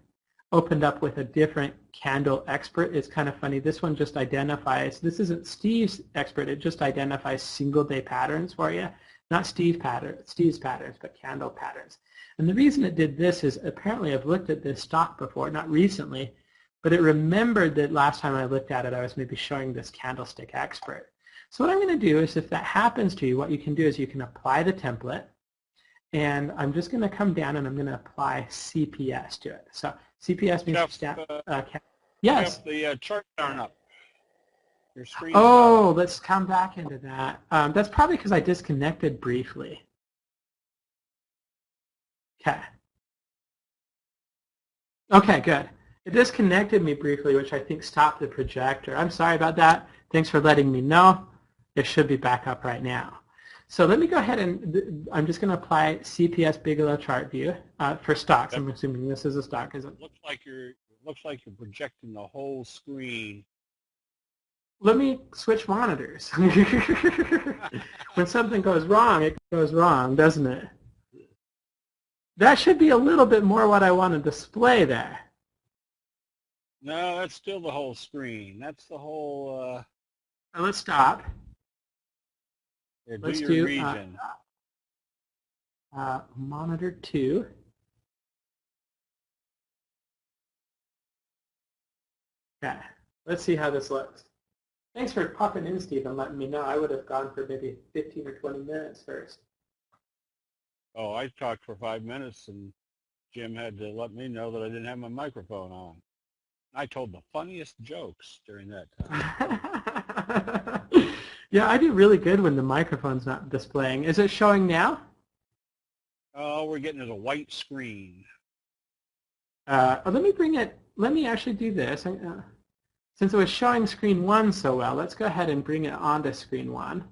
opened up with a different candle expert. It's kind of funny. This one just identifies, this isn't Steve's expert, it just identifies single day patterns for you. Not Steve's patterns, but candle patterns. And the reason it did this is apparently I've looked at this stock before, not recently, but it remembered that last time I looked at it I was maybe showing this candlestick expert. So what I'm going to do is if that happens to you, what you can do is you can apply the template, and I'm just going to come down and I'm going to apply CPS to it. So CPS means yes. The chart aren't up. Your screen's Oh, let's come back into that. That's probably because I disconnected briefly. Okay. Okay, good. It disconnected me briefly, which I think stopped the projector. I'm sorry about that. Thanks for letting me know. It should be back up right now. So let me go ahead and I'm just going to apply CPS Bigelow chart view for stocks. I'm assuming this is a stock, is it? Looks like you're projecting the whole screen. Let me switch monitors. When something goes wrong, it goes wrong, doesn't it? That should be a little bit more what I want to display there. No, that's still the whole screen. That's the whole. Let's stop. Yeah, Let's do do your region. monitor 2. Okay, let's see how this looks. Thanks for popping in, Steve, and letting me know. I would have gone for maybe 15 or 20 minutes first. Oh, I talked for 5 minutes, and Jim had to let me know that I didn't have my microphone on. I told the funniest jokes during that time. Yeah, I do really good when the microphone's not displaying. Is it showing now? Oh, we're getting to a white screen. Let me bring it. Let me actually do this. Since it was showing screen 1 so well, let's go ahead and bring it onto screen 1.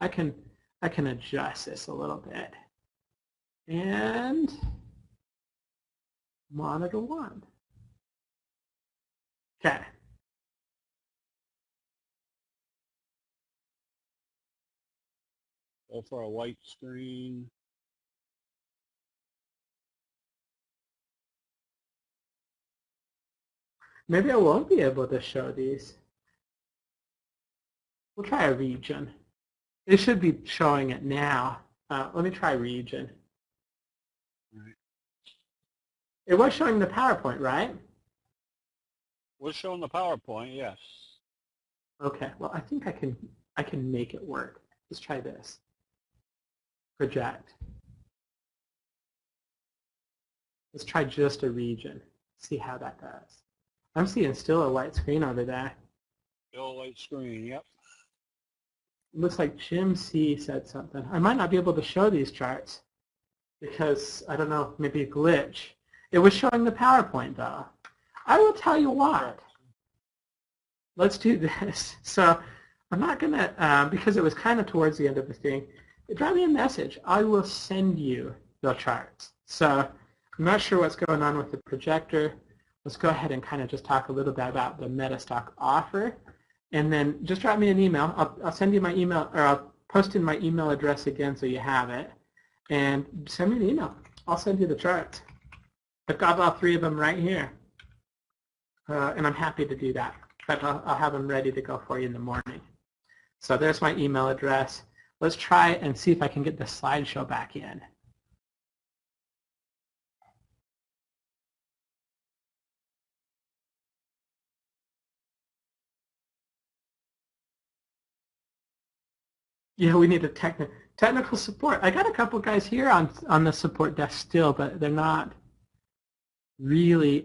I can adjust this a little bit. And monitor 1. Okay. Go for a white screen. Maybe I won't be able to show these. We'll try a region. It should be showing it now. Let me try region. Right. It was showing the PowerPoint, right? Was showing the PowerPoint, yes. Okay. Well, I think I can make it work. Let's try this. Project. Let's try just a region. See how that does. I'm seeing still a white screen over there. Still a white screen, yep. Looks like Jim C said something. I might not be able to show these charts because, I don't know, maybe a glitch. It was showing the PowerPoint though. I will tell you what. Let's do this. So I'm not going to, because it was kind of towards the end of the thing, drop me a message. I will send you the charts. So I'm not sure what's going on with the projector. Let's go ahead and kind of just talk a little bit about the MetaStock offer. And then just drop me an email. I'll send you my email, or I'll post in my email address again so you have it. And send me an email. I'll send you the charts. I've got all 3 of them right here. And I'm happy to do that. In fact, I'll have them ready to go for you in the morning. So there's my email address. Let's try and see if I can get the slideshow back in. Yeah, we need a technical support. I got a couple guys here on the support desk still, but they're not really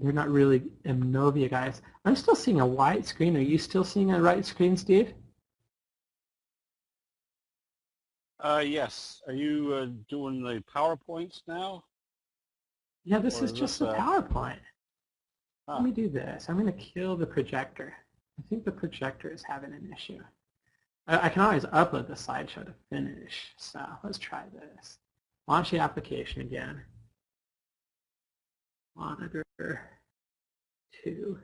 Mnovia guys. I'm still seeing a white screen. Are you still seeing a white screen, Steve? Yes. Are you doing the PowerPoints now? Yeah, this is just a PowerPoint. Let me do this. I'm going to kill the projector. I think the projector is having an issue. I can always upload the slideshow to finish. So let's try this. Launch the application again. Monitor 2.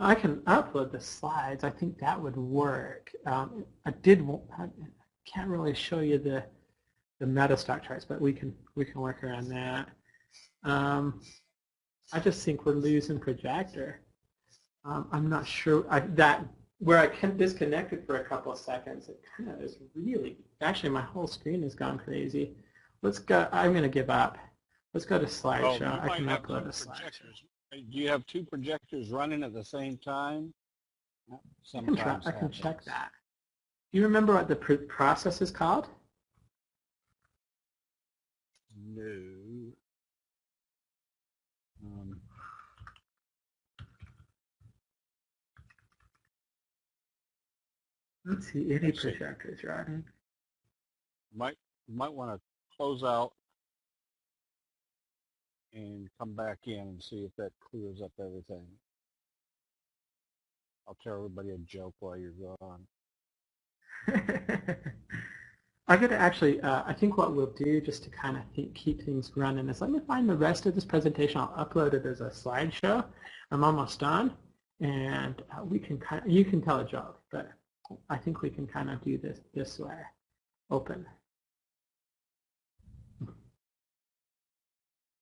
I can upload the slides. I think that would work. I can't really show you the meta stock charts, but we can work around that. I just think we're losing projector. I'm not sure where I can disconnect it for a couple of seconds. It kind of is really actually my whole screen has gone crazy. Let's go. I'm going to give up. Let's go to slideshow. I can upload a slideshow. Do you have two projectors running at the same time? Sometimes I can check that. Do you remember what the process is called? No. Let's see, any projectors running. You might want to close out and come back in and see if that clears up everything. I'll tell everybody a joke while you're gone. I'm going to actually, I think what we'll do just to kind of keep things running is let me find the rest of this presentation. I'll upload it as a slideshow. I'm almost done, and we can you can tell a joke, but I think we can kind of do this way. Open.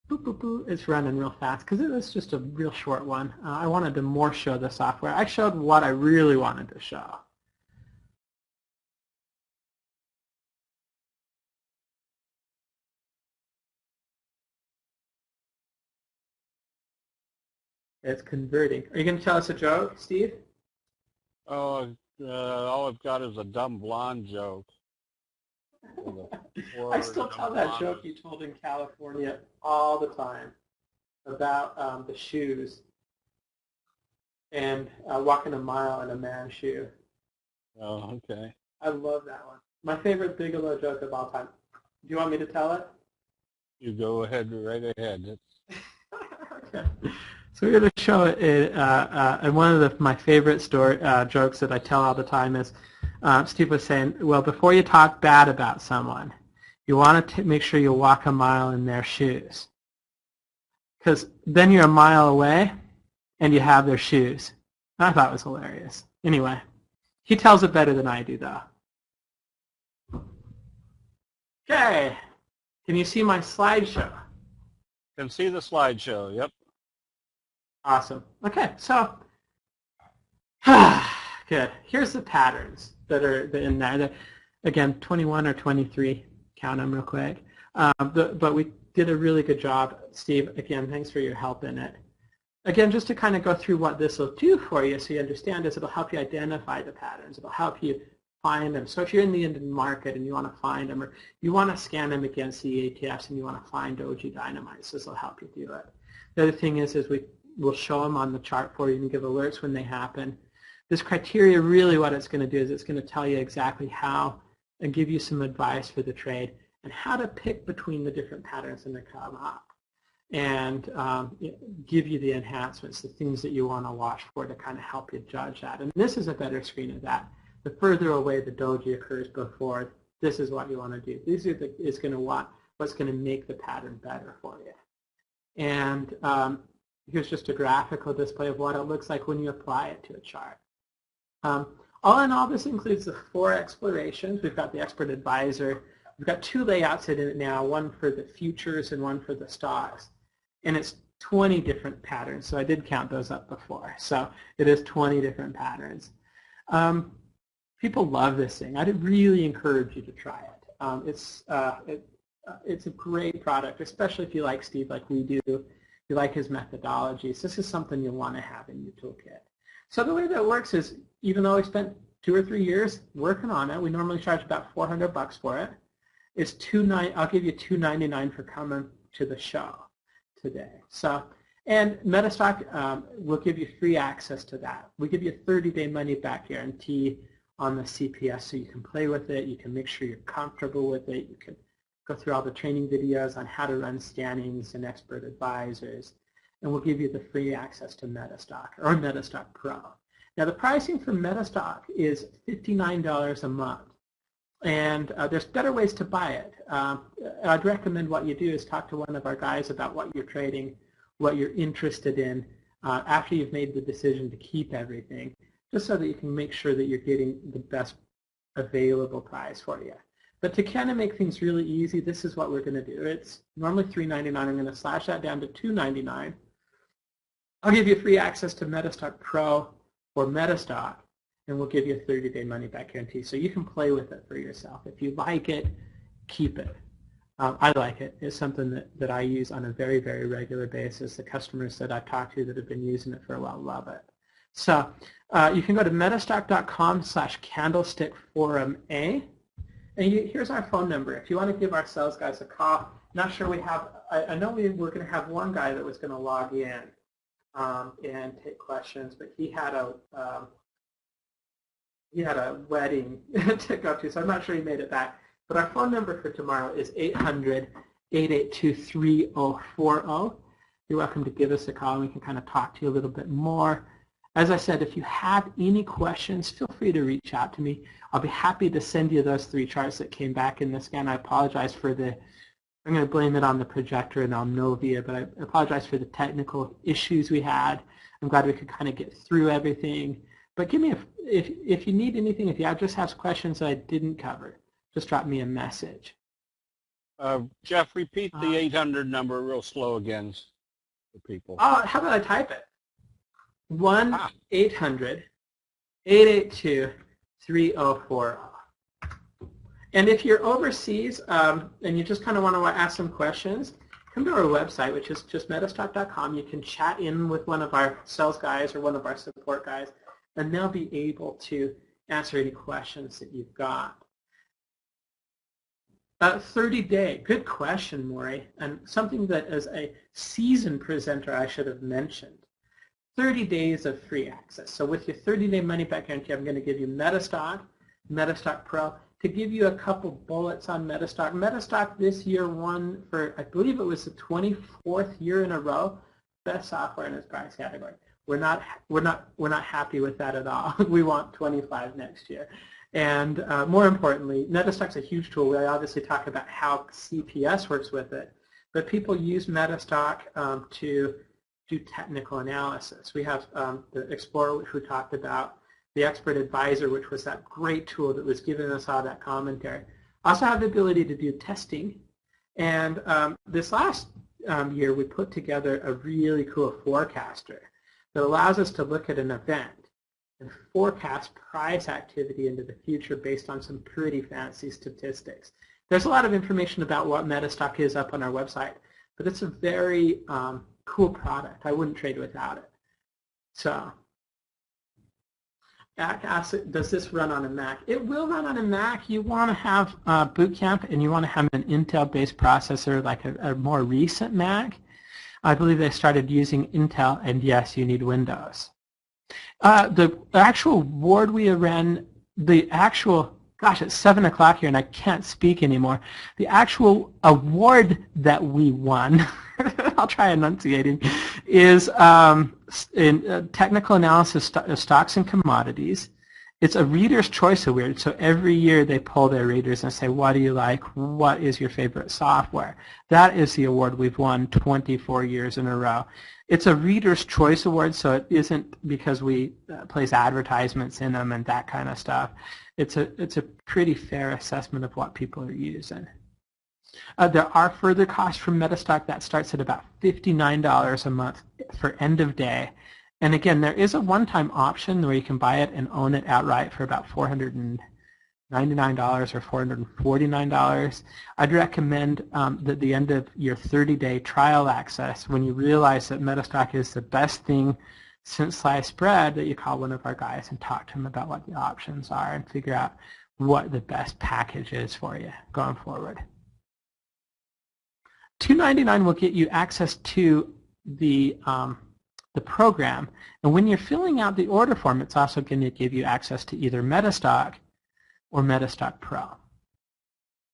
Boop, boop, boop. It's running real fast because it was just a real short one. I wanted to more show the software. I showed what I really wanted to show. It's converting. Are you going to tell us a joke, Steve? Oh, all I've got is a dumb blonde joke. I still tell that joke you told in California all the time about the shoes and walking a mile in a man's shoe. Oh, okay. I love that one. My favorite Bigelow joke of all time. Do you want me to tell it? You go ahead, right ahead. Okay. So we're going to show it, and one of my favorite jokes that I tell all the time is, Steve was saying, well, before you talk bad about someone, you want to make sure you walk a mile in their shoes. Because then you're a mile away, and you have their shoes. I thought it was hilarious. Anyway, he tells it better than I do, though. Okay. Can you see my slideshow? Can see the slideshow, yep. Awesome. Okay, so good. Here's the patterns that are in there. Again, 21 or 23. Count them real quick. But we did a really good job, Steve. Again, thanks for your help in it. Again, just to kind of go through what this will do for you so you understand is it'll help you identify the patterns. It'll help you find them. So if you're in the Indian market and you want to find them or you want to scan them against the ETFs and you want to find Doji Dynamites, this will help you do it. The other thing is we'll show them on the chart for you and give alerts when they happen. This criteria, really what it's going to do is it's going to tell you exactly how and give you some advice for the trade and how to pick between the different patterns that come up and give you the enhancements, the things that you want to watch for to kind of help you judge that. And this is a better screen of that. The further away the doji occurs before, this is what you want to do. This is going to what's going to make the pattern better for you. And here's just a graphical display of what it looks like when you apply it to a chart. All in all, this includes the 4 explorations. We've got the expert advisor. We've got 2 layouts in it now, one for the futures and one for the stocks. And it's 20 different patterns. So I did count those up before. So it is 20 different patterns. People love this thing. I'd really encourage you to try it. It's a great product, especially if you like Steve like we do. If you like his methodologies, this is something you'll want to have in your toolkit. So the way that works is, even though we spent 2 or 3 years working on it, we normally charge about $400 for it. I'll give you $299 for coming to the show today. So And Metastock will give you free access to that. We give you a 30-day money-back guarantee on the CPS, so you can play with it, you can make sure you're comfortable with it, you can go through all the training videos on how to run scannings and expert advisors, and we'll give you the free access to Metastock or Metastock Pro. Now the pricing for Metastock is $59 a month, and there's better ways to buy it. I'd recommend what you do is talk to one of our guys about what you're trading, what you're interested in after you've made the decision to keep everything, just so that you can make sure that you're getting the best available price for you. But to kind of make things really easy, this is what we're going to do. It's normally $3.99. I'm going to slash that down to $2.99. I'll give you free access to Metastock Pro or Metastock, and we'll give you a 30-day money-back guarantee. So you can play with it for yourself. If you like it, keep it. I like it. It's something that I use on a very, very regular basis. The customers that I've talked to that have been using it for a while love it. So you can go to metastock.com/candlestickforum-A. And here's our phone number. If you want to give our sales guys a call, not sure we have, I know we were going to have one guy that was going to log in and take questions, but he had a wedding to go to, so I'm not sure he made it back. But our phone number for tomorrow is 800-882-3040. You're welcome to give us a call and we can kind of talk to you a little bit more. As I said, if you have any questions, feel free to reach out to me. I'll be happy to send you those 3 charts that came back in the scan. I apologize for I'm going to blame it on the projector and on Novia, but I apologize for the technical issues we had. I'm glad we could kind of get through everything. But give me if you need anything, if you just have questions that I didn't cover, just drop me a message. Jeff, repeat the 800 number real slow again for people. Oh, how about I type it? 1-800-882-3040. And if you're overseas and you just kind of want to ask some questions, come to our website, which is just metastock.com. You can chat in with one of our sales guys or one of our support guys, and they'll be able to answer any questions that you've got. 30-day, good question, Maury, and something that as a seasoned presenter I should have mentioned. 30 days of free access. So with your 30-day money-back guarantee, I'm going to give you Metastock, Metastock Pro. To give you a couple bullets on Metastock, Metastock this year won for, I believe it was the 24th year in a row, best software in its price category. We're not happy with that at all. We want 25 next year. And more importantly, Metastock's a huge tool. We obviously talk about how CPS works with it, but people use Metastock to do technical analysis. We have the Explorer, which we talked about, the Expert Advisor, which was that great tool that was giving us all that commentary. Also have the ability to do testing. And this last year, we put together a really cool forecaster that allows us to look at an event and forecast price activity into the future based on some pretty fancy statistics. There's a lot of information about what Metastock is up on our website, but it's a very cool product. I wouldn't trade without it. So, does this run on a Mac? It will run on a Mac. You want to have Boot Camp and you want to have an Intel-based processor like a more recent Mac. I believe they started using Intel, and yes, you need Windows. The actual award we ran, gosh, it's 7 o'clock here and I can't speak anymore. The actual award that we won, I'll try enunciating, is in technical analysis of stocks and commodities. It's a Reader's Choice Award, so every year they poll their readers and say, what do you like? What is your favorite software? That is the award we've won 24 years in a row. It's a Reader's Choice Award, so it isn't because we place advertisements in them and that kind of stuff. It's a pretty fair assessment of what people are using. There are further costs from Metastock. That starts at about $59 a month for end of day. And again, there is a one-time option where you can buy it and own it outright for about $499 or $449. I'd recommend that at the end of your 30-day trial access, when you realize that Metastock is the best thing since sliced bread, that you call one of our guys and talk to them about what the options are and figure out what the best package is for you going forward. $299 will get you access to the program. And when you're filling out the order form, it's also going to give you access to either Metastock or Metastock Pro.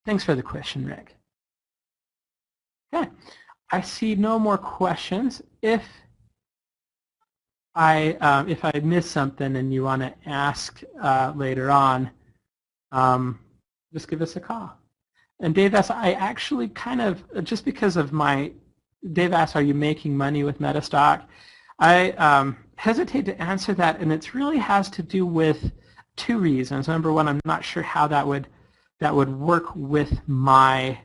Thanks for the question, Rick. Okay, I see no more questions. If I missed something and you want to ask later on, just give us a call. And Dave asks, I actually kind of, just because of Dave asks, are you making money with Metastock? I hesitate to answer that, and it really has to do with two reasons. Number one, I'm not sure how that would work with my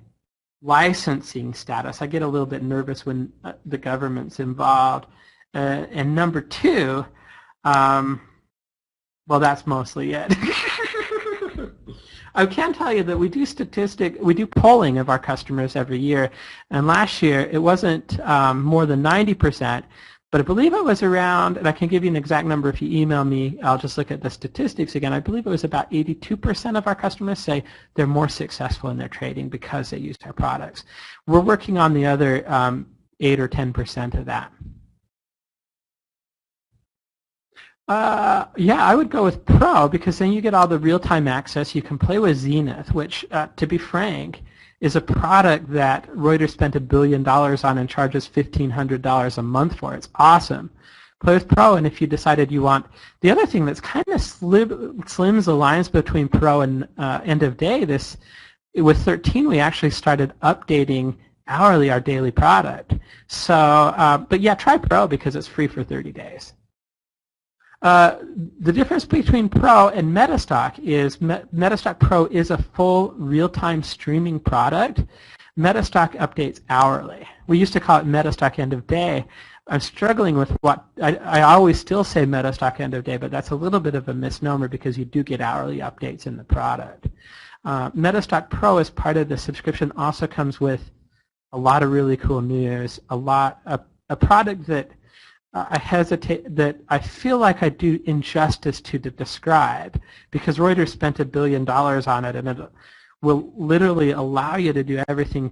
licensing status. I get a little bit nervous when the government's involved. And number two, well, that's mostly it. I can tell you that we do polling of our customers every year, and last year it wasn't more than 90%, but I believe it was around, and I can give you an exact number if you email me, I'll just look at the statistics again. I believe it was about 82% of our customers say they're more successful in their trading because they used our products. We're working on the other 8 or 10% of that. Yeah, I would go with Pro because then you get all the real-time access. You can play with Zenith, which, to be frank, is a product that Reuters spent $1 billion on and charges $1,500 a month for. It's awesome. Play with Pro, and if you decided you want... The other thing that's kind of slims the lines between Pro and end of day, with 13 we actually started updating hourly our daily product. So, but yeah, try Pro because it's free for 30 days. The difference between Pro and Metastock is Metastock Pro is a full real-time streaming product. Metastock updates hourly. We used to call it Metastock end of day. I'm struggling with what I always still say Metastock end of day, but that's a little bit of a misnomer because you do get hourly updates in the product. Metastock Pro, as part of the subscription, also comes with a lot of really cool news. A product that I feel like I do injustice to describe because Reuters spent $1 billion on it, and it will literally allow you to do everything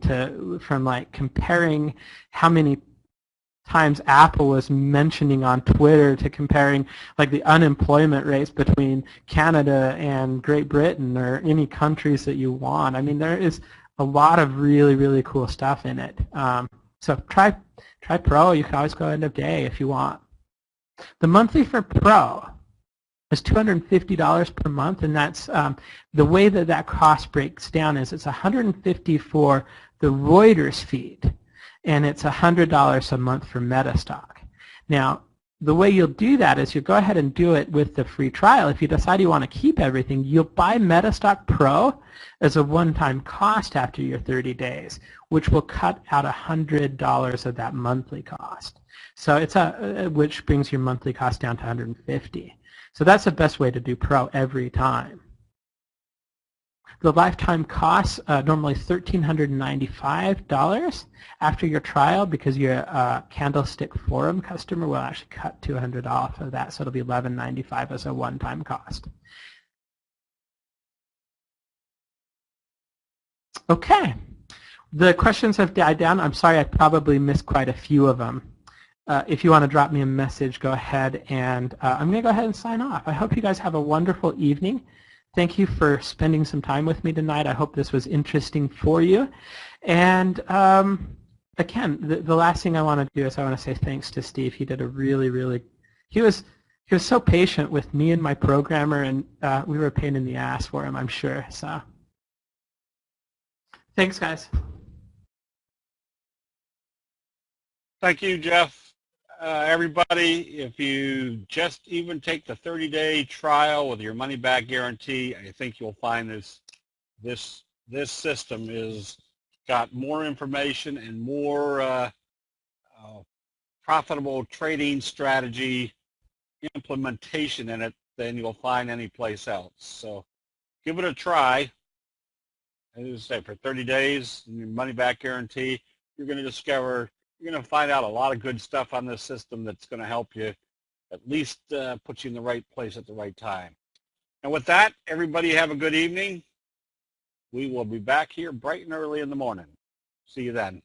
from like comparing how many times Apple was mentioning on Twitter to comparing like the unemployment rates between Canada and Great Britain or any countries that you want. I mean, there is a lot of really, really cool stuff in it. So try Pro. You can always go end of day if you want. The monthly for Pro is $250 per month, and that's the way that cost breaks down is it's $150 for the Reuters feed, and it's $100 a month for Metastock. Now, the way you'll do that is you go ahead and do it with the free trial. If you decide you want to keep everything, you'll buy Metastock Pro as a one-time cost after your 30 days, which will cut out $100 of that monthly cost. So it's which brings your monthly cost down to $150. So that's the best way to do Pro every time. The lifetime costs normally $1,395 after your trial because you're a Candlestick Forum customer. We'll actually cut $200 off of that, so it'll be $1,195 as a one-time cost. Okay, the questions have died down. I'm sorry, I probably missed quite a few of them. If you want to drop me a message, go ahead, and I'm going to go ahead and sign off. I hope you guys have a wonderful evening. Thank you for spending some time with me tonight. I hope this was interesting for you. And again, the last thing I want to do is I want to say thanks to Steve. He did a really, he was so patient with me and my programmer, and we were a pain in the ass for him, I'm sure. So thanks, guys. Thank you, Jeff. Everybody, if you just even take the 30-day trial with your money-back guarantee, I think you'll find this system is got more information and more profitable trading strategy implementation in it than you'll find anyplace else. So give it a try. As I say, for 30 days, and your money-back guarantee, you're going to discover. You're going to find out a lot of good stuff on this system that's going to help you at least put you in the right place at the right time. And with that, everybody have a good evening. We will be back here bright and early in the morning. See you then.